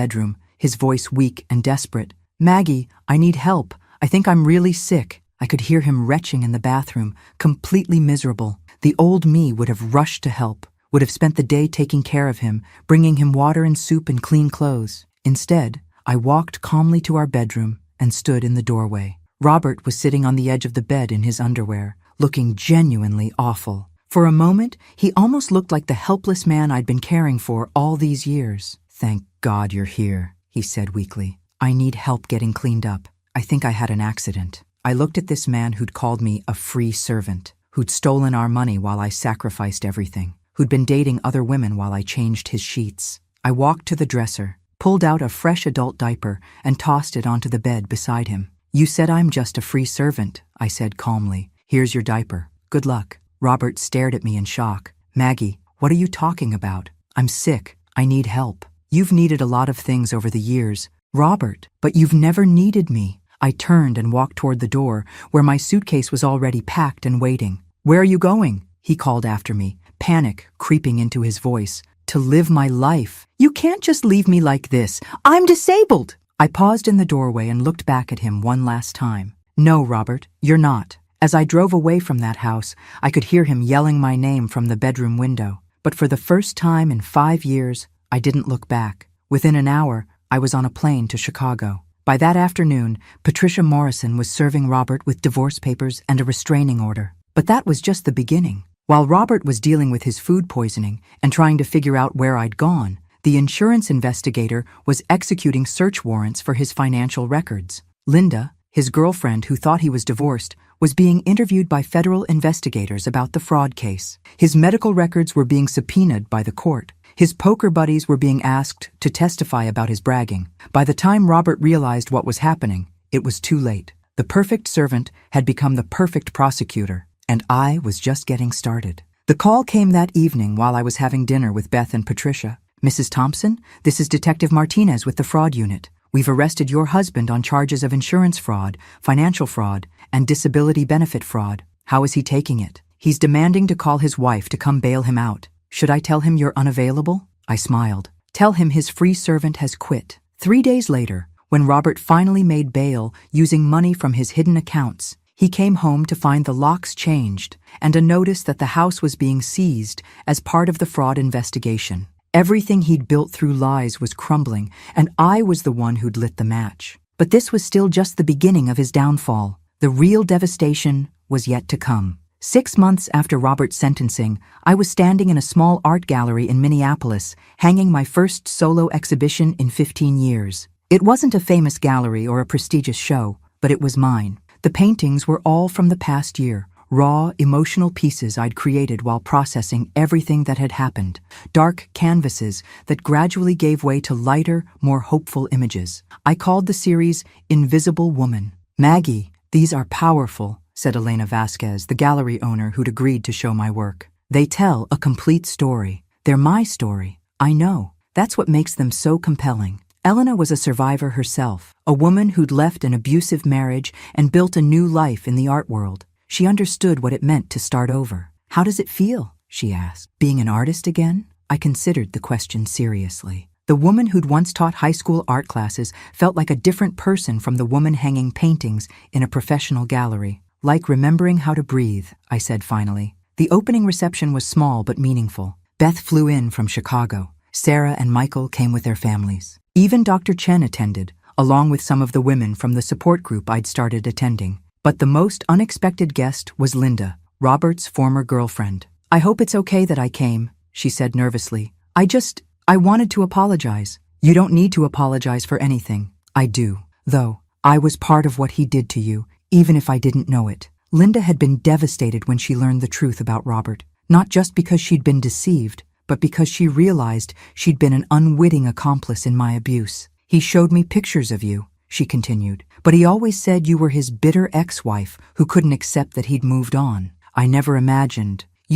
bedroom, his voice weak and desperate. "Maggie, I need help. I think I'm really sick." I could hear him retching in the bathroom, completely miserable. The old me would have rushed to help, would have spent the day taking care of him, bringing him water and soup and clean clothes. Instead, I walked calmly to our bedroom and stood in the doorway. Robert was sitting on the edge of the bed in his underwear, looking genuinely awful. For a moment, he almost looked like the helpless man I'd been caring for all these years. "Thank God you're here," he said weakly. "I need help getting cleaned up. I think I had an accident." I looked at this man who'd called me a free servant, who'd stolen our money while I sacrificed everything, who'd been dating other women while I changed his sheets. I walked to the dresser, pulled out a fresh adult diaper, and tossed it onto the bed beside him. "You said I'm just a free servant," I said calmly. "Here's your diaper. Good luck." Robert stared at me in shock. "Maggie, what are you talking about? I'm sick. I need help." "You've needed a lot of things over the years, Robert, but you've never needed me." I turned and walked toward the door, where my suitcase was already packed and waiting. "Where are you going?" he called after me, panic creeping into his voice. "To live my life. You can't just leave me like this. I'm disabled." I paused in the doorway and looked back at him one last time. "No, Robert, you're not." As I drove away from that house, I could hear him yelling my name from the bedroom window. But for the first time in 5 years, I didn't look back. Within an hour, I was on a plane to Chicago. By that afternoon, Patricia Morrison was serving Robert with divorce papers and a restraining order. But that was just the beginning. While Robert was dealing with his food poisoning and trying to figure out where I'd gone, the insurance investigator was executing search warrants for his financial records. Linda, his girlfriend who thought he was divorced, was being interviewed by federal investigators about the fraud case. His medical records were being subpoenaed by the court. His poker buddies were being asked to testify about his bragging. By the time Robert realized what was happening, it was too late. The perfect servant had become the perfect prosecutor, and I was just getting started. The call came that evening while I was having dinner with Beth and Patricia. "Mrs. Thompson, this is Detective Martinez with the fraud unit. We've arrested your husband on charges of insurance fraud, financial fraud, and disability benefit fraud. How is he taking it?" "He's demanding to call his wife to come bail him out. Should I tell him you're unavailable?" I smiled. "Tell him his free servant has quit." 3 days later, when Robert finally made bail using money from his hidden accounts, he came home to find the locks changed and a notice that the house was being seized as part of the fraud investigation. Everything he'd built through lies was crumbling, and I was the one who'd lit the match. But this was still just the beginning of his downfall. The real devastation was yet to come. 6 months after Robert's sentencing, I was standing in a small art gallery in Minneapolis, hanging my first solo exhibition in 15 years. It wasn't a famous gallery or a prestigious show, but it was mine. The paintings were all from the past year, raw, emotional pieces I'd created while processing everything that had happened, dark canvases that gradually gave way to lighter, more hopeful images. I called the series Invisible Woman. "Maggie, these are powerful," said Elena Vasquez, the gallery owner who'd agreed to show my work. "They tell a complete story. They're my story. I know. That's what makes them so compelling." Elena was a survivor herself, a woman who'd left an abusive marriage and built a new life in the art world. She understood what it meant to start over. "How does it feel?" she asked. "Being an artist again?" I considered the question seriously. The woman who'd once taught high school art classes felt like a different person from the woman hanging paintings in a professional gallery. "Like remembering how to breathe," I said finally. The opening reception was small but meaningful. Beth flew in from Chicago. Sarah and Michael came with their families. Even Dr. Chen attended, along with some of the women from the support group I'd started attending. But the most unexpected guest was Linda, Robert's former girlfriend. "I hope it's okay that I came," she said nervously. I wanted to apologize." "You don't need to apologize for anything." "I do, though. I was part of what he did to you, even if I didn't know it." Linda had been devastated when she learned the truth about Robert, not just because she'd been deceived, but because she realized she'd been an unwitting accomplice in my abuse. "He showed me pictures of you," she continued, "but he always said you were his bitter ex-wife who couldn't accept that he'd moved on. You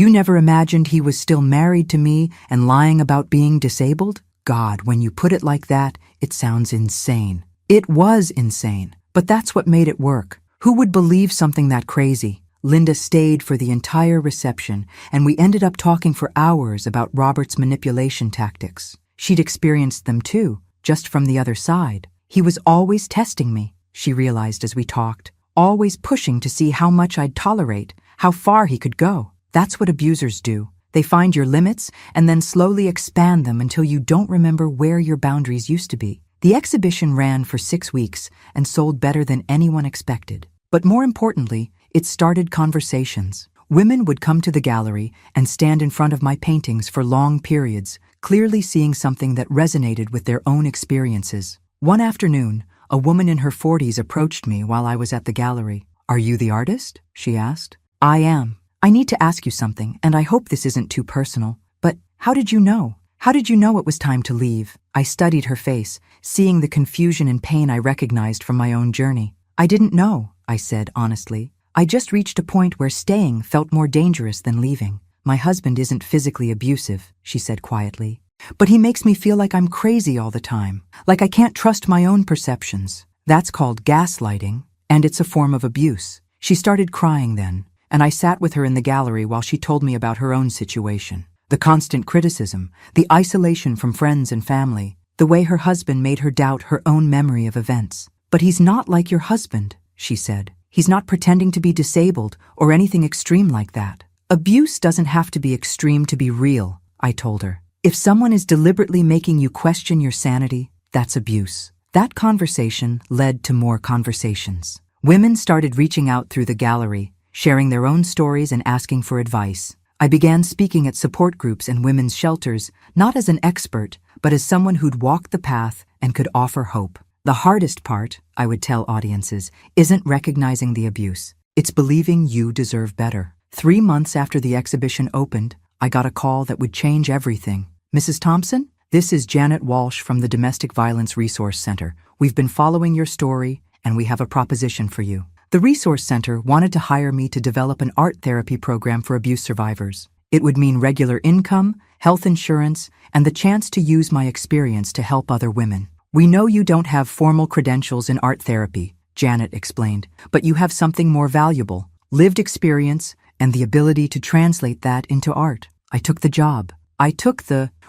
never imagined he was still married to me and lying about being disabled? God, when you put it like that, it sounds insane." It was insane, but that's what made it work. Who would believe something that crazy? Linda stayed for the entire reception, and we ended up talking for hours about Robert's manipulation tactics. She'd experienced them too, just from the other side. He was always testing me, she realized as we talked, always pushing to see how much I'd tolerate, how far he could go. That's what abusers do. They find your limits and then slowly expand them until you don't remember where your boundaries used to be. The exhibition ran for 6 weeks and sold better than anyone expected. But more importantly, it started conversations. Women would come to the gallery and stand in front of my paintings for long periods, clearly seeing something that resonated with their own experiences. One afternoon, a woman in her 40s approached me while I was at the gallery. "Are you the artist?" she asked. "I am. I need to ask you something, and I hope this isn't too personal. But how did you know? How did you know it was time to leave?" I studied her face, seeing the confusion and pain I recognized from my own journey. "I didn't know," I said honestly. "I just reached a point where staying felt more dangerous than leaving. My husband isn't physically abusive," she said quietly. "But he makes me feel like I'm crazy all the time, like I can't trust my own perceptions. That's called gaslighting, and it's a form of abuse." She started crying then, and I sat with her in the gallery while she told me about her own situation. The constant criticism, the isolation from friends and family, the way her husband made her doubt her own memory of events. "But he's not like your husband," she said. "He's not pretending to be disabled or anything extreme like that." "Abuse doesn't have to be extreme to be real," I told her. "If someone is deliberately making you question your sanity, that's abuse." That conversation led to more conversations. Women started reaching out through the gallery, sharing their own stories and asking for advice. I began speaking at support groups and women's shelters, not as an expert, but as someone who'd walked the path and could offer hope. The hardest part, I would tell audiences, isn't recognizing the abuse. It's believing you deserve better. 3 months after the exhibition opened, I got a call that would change everything. "Mrs. Thompson, this is Janet Walsh from the Domestic Violence Resource Center. We've been following your story, and we have a proposition for you." The Resource Center wanted to hire me to develop an art therapy program for abuse survivors. It would mean regular income, health insurance, and the chance to use my experience to help other women. "We know you don't have formal credentials in art therapy," Janet explained, "but you have something more valuable, lived experience, and the ability to translate that into art." I took the job.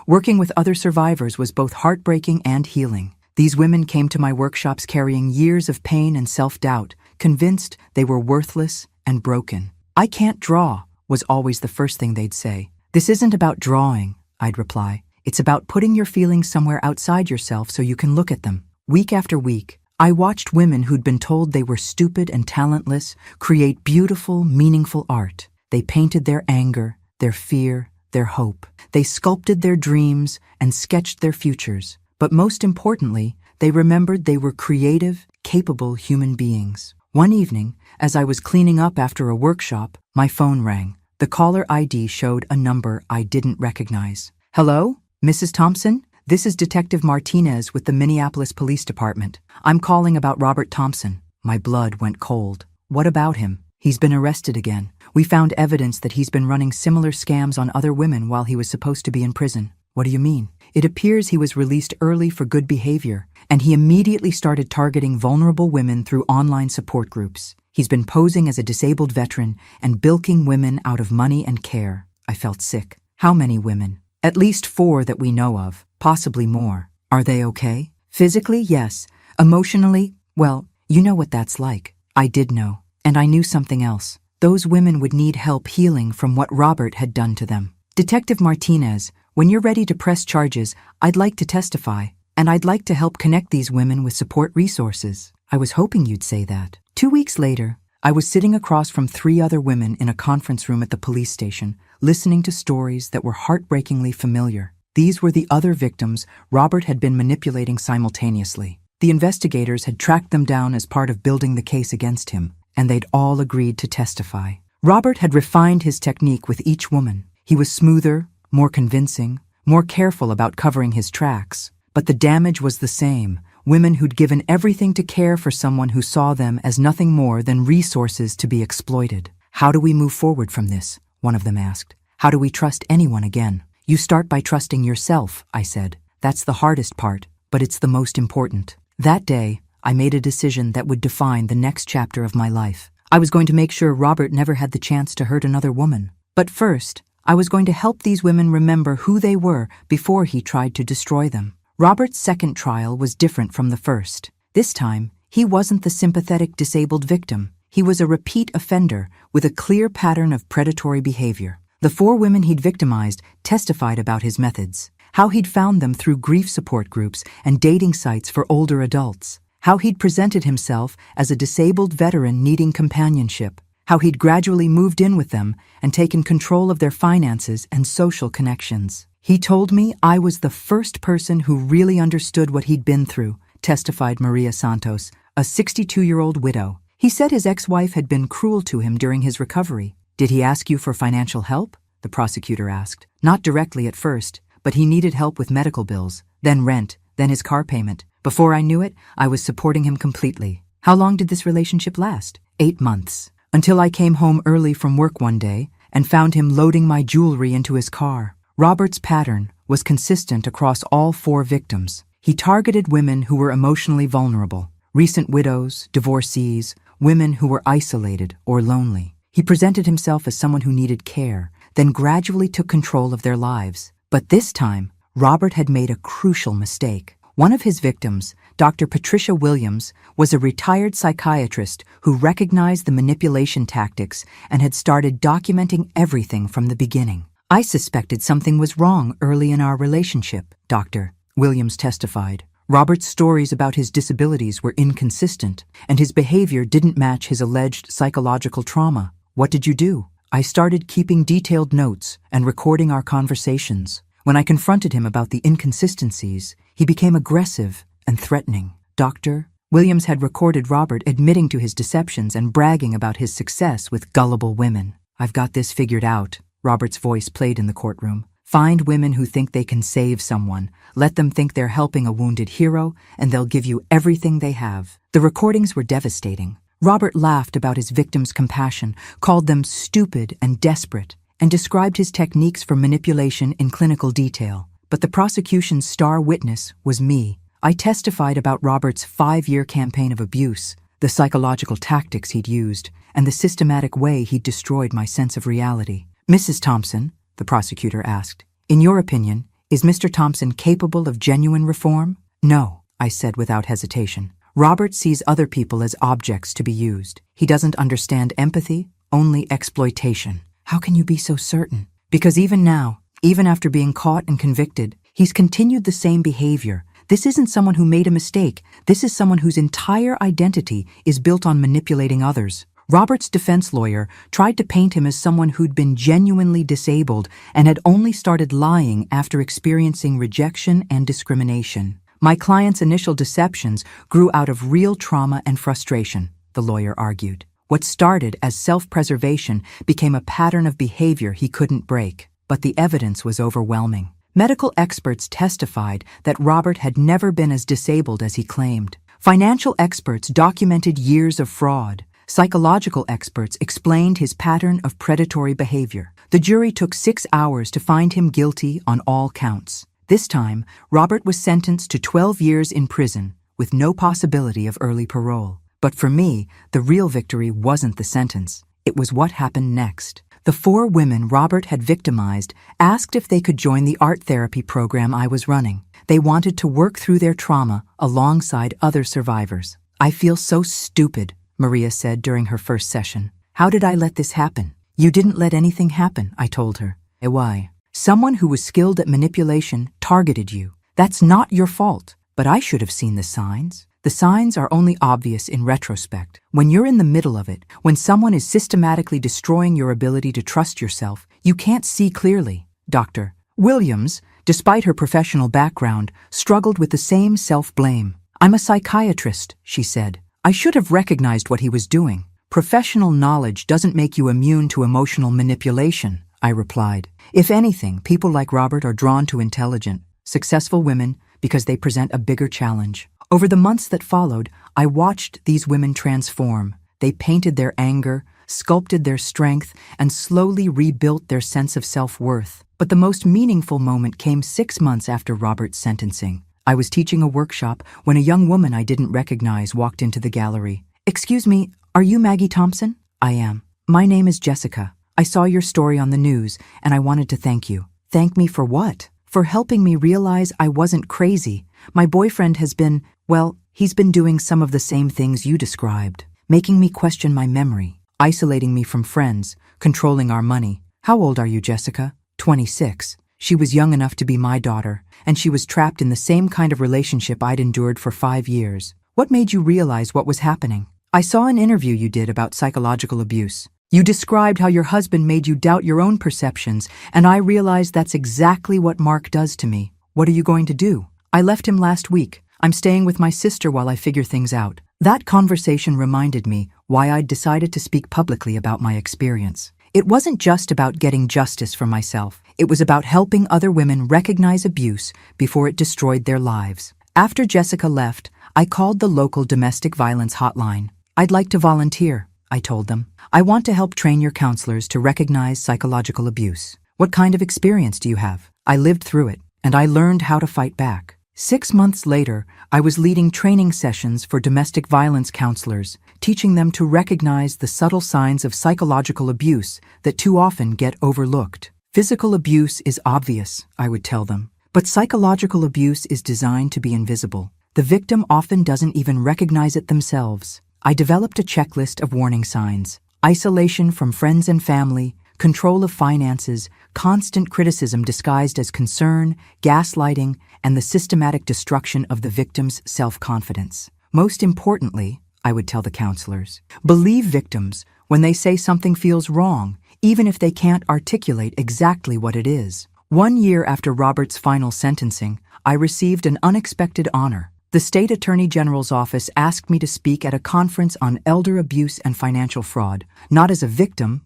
Working with other survivors was both heartbreaking and healing. These women came to my workshops carrying years of pain and self-doubt, convinced they were worthless and broken. "I can't draw," was always the first thing they'd say. "This isn't about drawing," I'd reply. "It's about putting your feelings somewhere outside yourself so you can look at them." Week after week, I watched women who'd been told they were stupid and talentless create beautiful, meaningful art. They painted their anger, their fear, their hope. They sculpted their dreams and sketched their futures. But most importantly, they remembered they were creative, capable human beings. One evening, as I was cleaning up after a workshop, my phone rang. The caller ID showed a number I didn't recognize. "Hello, Mrs. Thompson? This is Detective Martinez with the Minneapolis Police Department. I'm calling about Robert Thompson." My blood went cold. "What about him?" "He's been arrested again. We found evidence that he's been running similar scams on other women while he was supposed to be in prison." "What do you mean?" "It appears he was released early for good behavior, and he immediately started targeting vulnerable women through online support groups. He's been posing as a disabled veteran and bilking women out of money and care." I felt sick. "How many women?" "At least 4 that we know of, possibly more." "Are they okay?" "Physically, yes. Emotionally, well, you know what that's like." I did know, and I knew something else. Those women would need help healing from what Robert had done to them. "Detective Martinez, when you're ready to press charges, I'd like to testify." And I'd like to help connect these women with support resources. I was hoping you'd say that. 2 weeks later, I was sitting across from 3 other women in a conference room at the police station, listening to stories that were heartbreakingly familiar. These were the other victims Robert had been manipulating simultaneously. The investigators had tracked them down as part of building the case against him, and they'd all agreed to testify. Robert had refined his technique with each woman. He was smoother, more convincing, more careful about covering his tracks. But the damage was the same. Women who'd given everything to care for someone who saw them as nothing more than resources to be exploited. How do we move forward from this? One of them asked. How do we trust anyone again? You start by trusting yourself, I said. That's the hardest part, but it's the most important. That day, I made a decision that would define the next chapter of my life. I was going to make sure Robert never had the chance to hurt another woman. But first, I was going to help these women remember who they were before he tried to destroy them. Robert's second trial was different from the first. This time, he wasn't the sympathetic disabled victim. He was a repeat offender with a clear pattern of predatory behavior. The 4 women he'd victimized testified about his methods, how he'd found them through grief support groups and dating sites for older adults, how he'd presented himself as a disabled veteran needing companionship, how he'd gradually moved in with them and taken control of their finances and social connections. He told me I was the first person who really understood what he'd been through, testified Maria Santos, a 62-year-old widow. He said his ex-wife had been cruel to him during his recovery. Did he ask you for financial help? The prosecutor asked. Not directly at first, but he needed help with medical bills, then rent, then his car payment. Before I knew it, I was supporting him completely. How long did this relationship last? 8 months. Until I came home early from work one day and found him loading my jewelry into his car. Robert's pattern was consistent across all 4 victims. He targeted women who were emotionally vulnerable, recent widows, divorcees, women who were isolated or lonely. He presented himself as someone who needed care, then gradually took control of their lives. But this time, Robert had made a crucial mistake. One of his victims, Dr. Patricia Williams, was a retired psychiatrist who recognized the manipulation tactics and had started documenting everything from the beginning. I suspected something was wrong early in our relationship, Dr. Williams testified. Robert's stories about his disabilities were inconsistent, and his behavior didn't match his alleged psychological trauma. What did you do? I started keeping detailed notes and recording our conversations. When I confronted him about the inconsistencies, he became aggressive and threatening. Dr. Williams had recorded Robert admitting to his deceptions and bragging about his success with gullible women. I've got this figured out. Robert's voice played in the courtroom. Find women who think they can save someone. Let them think they're helping a wounded hero, and they'll give you everything they have. The recordings were devastating. Robert laughed about his victims' compassion, called them stupid and desperate, and described his techniques for manipulation in clinical detail. But the prosecution's star witness was me. I testified about Robert's 5-year campaign of abuse, the psychological tactics he'd used, and the systematic way he'd destroyed my sense of reality. Mrs. Thompson, the prosecutor asked, in your opinion, is Mr. Thompson capable of genuine reform? No, I said without hesitation. Robert sees other people as objects to be used. He doesn't understand empathy, only exploitation. How can you be so certain? Because even now, even after being caught and convicted, he's continued the same behavior. This isn't someone who made a mistake. This is someone whose entire identity is built on manipulating others. Robert's defense lawyer tried to paint him as someone who'd been genuinely disabled and had only started lying after experiencing rejection and discrimination. My client's initial deceptions grew out of real trauma and frustration, the lawyer argued. What started as self-preservation became a pattern of behavior he couldn't break. But the evidence was overwhelming. Medical experts testified that Robert had never been as disabled as he claimed. Financial experts documented years of fraud. Psychological experts explained his pattern of predatory behavior. The jury took 6 hours to find him guilty on all counts. This time, Robert was sentenced to 12 years in prison with no possibility of early parole. But for me, the real victory wasn't the sentence. It was what happened next. The 4 women Robert had victimized asked if they could join the art therapy program I was running. They wanted to work through their trauma alongside other survivors. I feel so stupid, Maria said during her first session. How did I let this happen? You didn't let anything happen, I told her. Why? Someone who was skilled at manipulation targeted you. That's not your fault. But I should have seen the signs. The signs are only obvious in retrospect. When you're in the middle of it, when someone is systematically destroying your ability to trust yourself, you can't see clearly. Dr. Williams, despite her professional background, struggled with the same self-blame. "I'm a psychiatrist," she said. "I should have recognized what he was doing." "Professional knowledge doesn't make you immune to emotional manipulation," I replied. "If anything, people like Robert are drawn to intelligent, successful women because they present a bigger challenge." Over the months that followed, I watched these women transform. They painted their anger, sculpted their strength, and slowly rebuilt their sense of self-worth. But the most meaningful moment came 6 months after Robert's sentencing. I was teaching a workshop when a young woman I didn't recognize walked into the gallery. "Excuse me, are you Maggie Thompson?" "I am." "My name is Jessica. I saw your story on the news, and I wanted to thank you." "Thank me for what?" "For helping me realize I wasn't crazy. My boyfriend has been, well, he's been doing some of the same things you described, making me question my memory, isolating me from friends, controlling our money." "How old are you, Jessica?" 26. She was young enough to be my daughter, and she was trapped in the same kind of relationship I'd endured for 5 years. "What made you realize what was happening?" "I saw an interview you did about psychological abuse. You described how your husband made you doubt your own perceptions, and I realized that's exactly what Mark does to me." "What are you going to do?" "I left him last week. I'm staying with my sister while I figure things out." That conversation reminded me why I'd decided to speak publicly about my experience. It wasn't just about getting justice for myself. It was about helping other women recognize abuse before it destroyed their lives. After Jessica left, I called the local domestic violence hotline. "I'd like to volunteer," I told them. "I want to help train your counselors to recognize psychological abuse." "What kind of experience do you have?" "I lived through it, and I learned how to fight back." 6 months later, I was leading training sessions for domestic violence counselors, teaching them to recognize the subtle signs of psychological abuse that too often get overlooked. "Physical abuse is obvious," I would tell them, "but psychological abuse is designed to be invisible. The victim often doesn't even recognize it themselves." I developed a checklist of warning signs: isolation from friends and family, control of finances, constant criticism disguised as concern, gaslighting, and the systematic destruction of the victim's self-confidence. "Most importantly," I would tell the counselors, "believe victims when they say something feels wrong, even if they can't articulate exactly what it is." 1 year after Robert's final sentencing, I received an unexpected honor. The State Attorney General's office asked me to speak at a conference on elder abuse and financial fraud, not as a victim,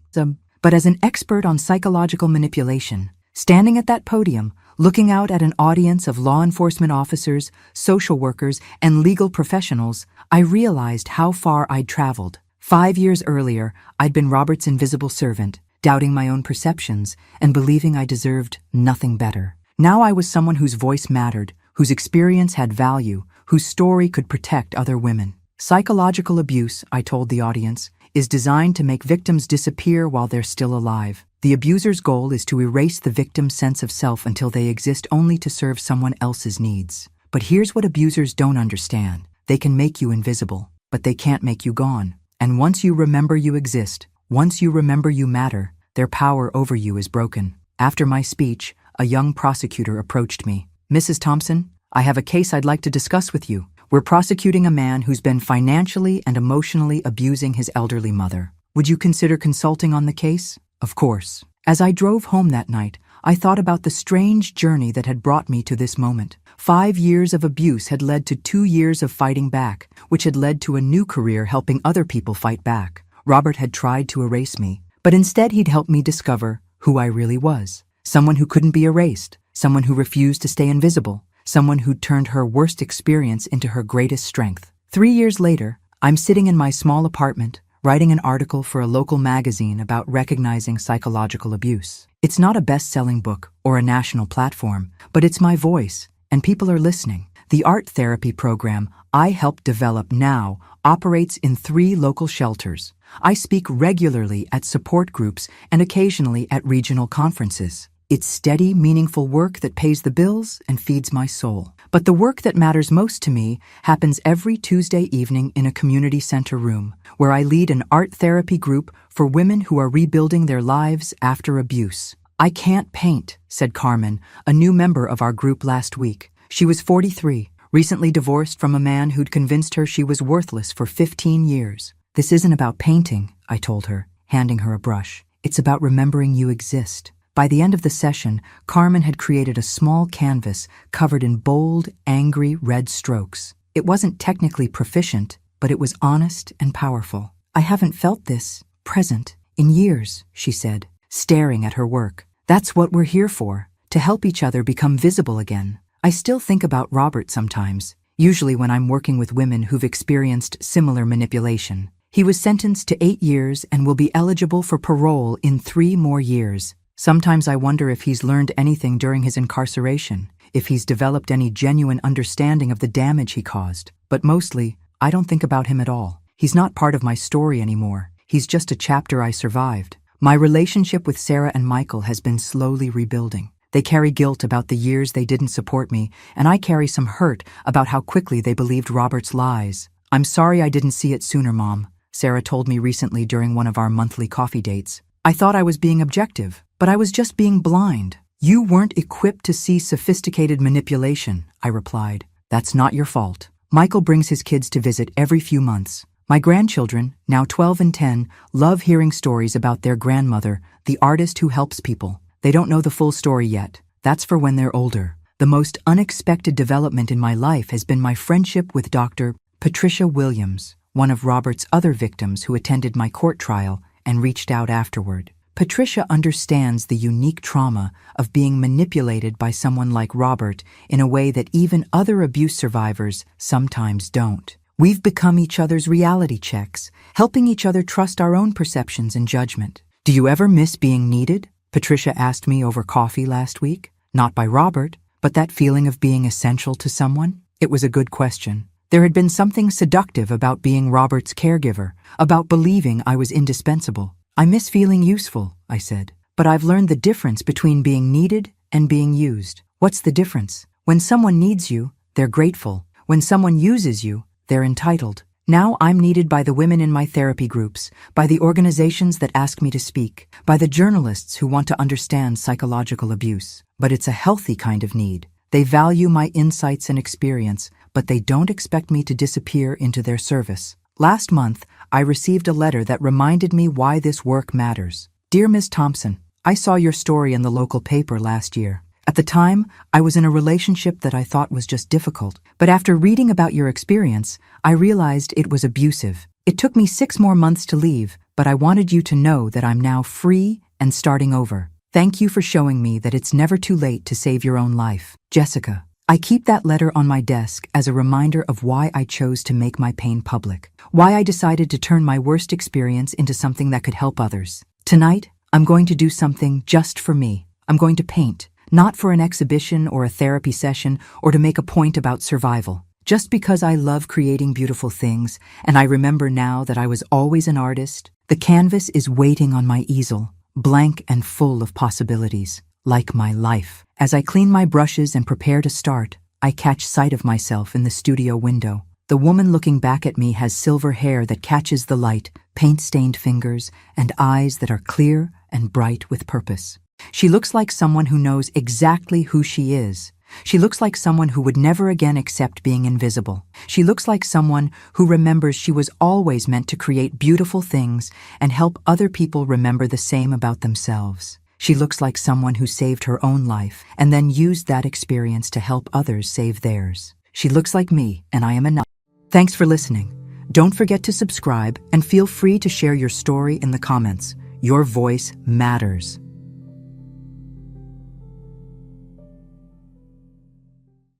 but as an expert on psychological manipulation. Standing at that podium, looking out at an audience of law enforcement officers, social workers, and legal professionals, I realized how far I'd traveled. 5 years earlier, I'd been Robert's invisible servant, doubting my own perceptions and believing I deserved nothing better. Now I was someone whose voice mattered, whose experience had value, whose story could protect other women. Psychological abuse, I told the audience, is designed to make victims disappear while they're still alive. The abuser's goal is to erase the victim's sense of self until they exist only to serve someone else's needs. But here's what abusers don't understand. They can make you invisible, but they can't make you gone. And once you remember you exist, once you remember you matter, their power over you is broken. After my speech, a young prosecutor approached me. "Mrs. Thompson, I have a case I'd like to discuss with you. We're prosecuting a man who's been financially and emotionally abusing his elderly mother. Would you consider consulting on the case?" Of course. As I drove home that night, I thought about the strange journey that had brought me to this moment. 5 years of abuse had led to 2 years of fighting back, which had led to a new career helping other people fight back. Robert had tried to erase me, but instead he'd helped me discover who I really was. Someone who couldn't be erased, someone who refused to stay invisible, someone who turned her worst experience into her greatest strength. 3 years later, I'm sitting in my small apartment, writing an article for a local magazine about recognizing psychological abuse. It's not a best-selling book or a national platform, but it's my voice, and people are listening. The art therapy program I helped develop now operates in 3 local shelters. I speak regularly at support groups and occasionally at regional conferences. It's steady, meaningful work that pays the bills and feeds my soul. But the work that matters most to me happens every Tuesday evening in a community center room, where I lead an art therapy group for women who are rebuilding their lives after abuse. "I can't paint," said Carmen, a new member of our group last week. She was 43, Recently divorced from a man who'd convinced her she was worthless for 15 years. This isn't about painting, I told her, handing her a brush. It's about remembering you exist. By the end of the session, Carmen had created a small canvas covered in bold, angry red strokes. It wasn't technically proficient, but it was honest and powerful. I haven't felt this, present, in years, she said, staring at her work. That's what we're here for, to help each other become visible again. I still think about Robert sometimes, usually when I'm working with women who've experienced similar manipulation. He was sentenced to 8 years and will be eligible for parole in 3 more years. Sometimes I wonder if he's learned anything during his incarceration, if he's developed any genuine understanding of the damage he caused. But mostly, I don't think about him at all. He's not part of my story anymore. He's just a chapter I survived. My relationship with Sarah and Michael has been slowly rebuilding. They carry guilt about the years they didn't support me, and I carry some hurt about how quickly they believed Robert's lies. I'm sorry I didn't see it sooner, Mom, Sarah told me recently during one of our monthly coffee dates. I thought I was being objective, but I was just being blind. You weren't equipped to see sophisticated manipulation, I replied. That's not your fault. Michael brings his kids to visit every few months. My grandchildren, now 12 and 10, love hearing stories about their grandmother, the artist who helps people. They don't know the full story yet. That's for when they're older. The most unexpected development in my life has been my friendship with Dr. Patricia Williams, one of Robert's other victims who attended my court trial and reached out afterward. Patricia understands the unique trauma of being manipulated by someone like Robert in a way that even other abuse survivors sometimes don't. We've become each other's reality checks, helping each other trust our own perceptions and judgment. Do you ever miss being needed? Patricia asked me over coffee last week. Not by Robert, but that feeling of being essential to someone? It was a good question. There had been something seductive about being Robert's caregiver, about believing I was indispensable. I miss feeling useful, I said, but I've learned the difference between being needed and being used. What's the difference? When someone needs you, they're grateful. When someone uses you, they're entitled. Now I'm needed by the women in my therapy groups, by the organizations that ask me to speak, by the journalists who want to understand psychological abuse. But it's a healthy kind of need. They value my insights and experience, but they don't expect me to disappear into their service. Last month, I received a letter that reminded me why this work matters. Dear Ms. Thompson, I saw your story in the local paper last year. At the time, I was in a relationship that I thought was just difficult. But after reading about your experience, I realized it was abusive. It took me 6 more months to leave, but I wanted you to know that I'm now free and starting over. Thank you for showing me that it's never too late to save your own life. Jessica. I keep that letter on my desk as a reminder of why I chose to make my pain public, why I decided to turn my worst experience into something that could help others. Tonight, I'm going to do something just for me. I'm going to paint. Not for an exhibition or a therapy session or to make a point about survival. Just because I love creating beautiful things, and I remember now that I was always an artist, the canvas is waiting on my easel, blank and full of possibilities, like my life. As I clean my brushes and prepare to start, I catch sight of myself in the studio window. The woman looking back at me has silver hair that catches the light, paint-stained fingers, and eyes that are clear and bright with purpose. She looks like someone who knows exactly who she is. She looks like someone who would never again accept being invisible. She looks like someone who remembers she was always meant to create beautiful things and help other people remember the same about themselves. She looks like someone who saved her own life and then used that experience to help others save theirs. She looks like me, and I am enough. Thanks for listening. Don't forget to subscribe and feel free to share your story in the comments. Your voice matters.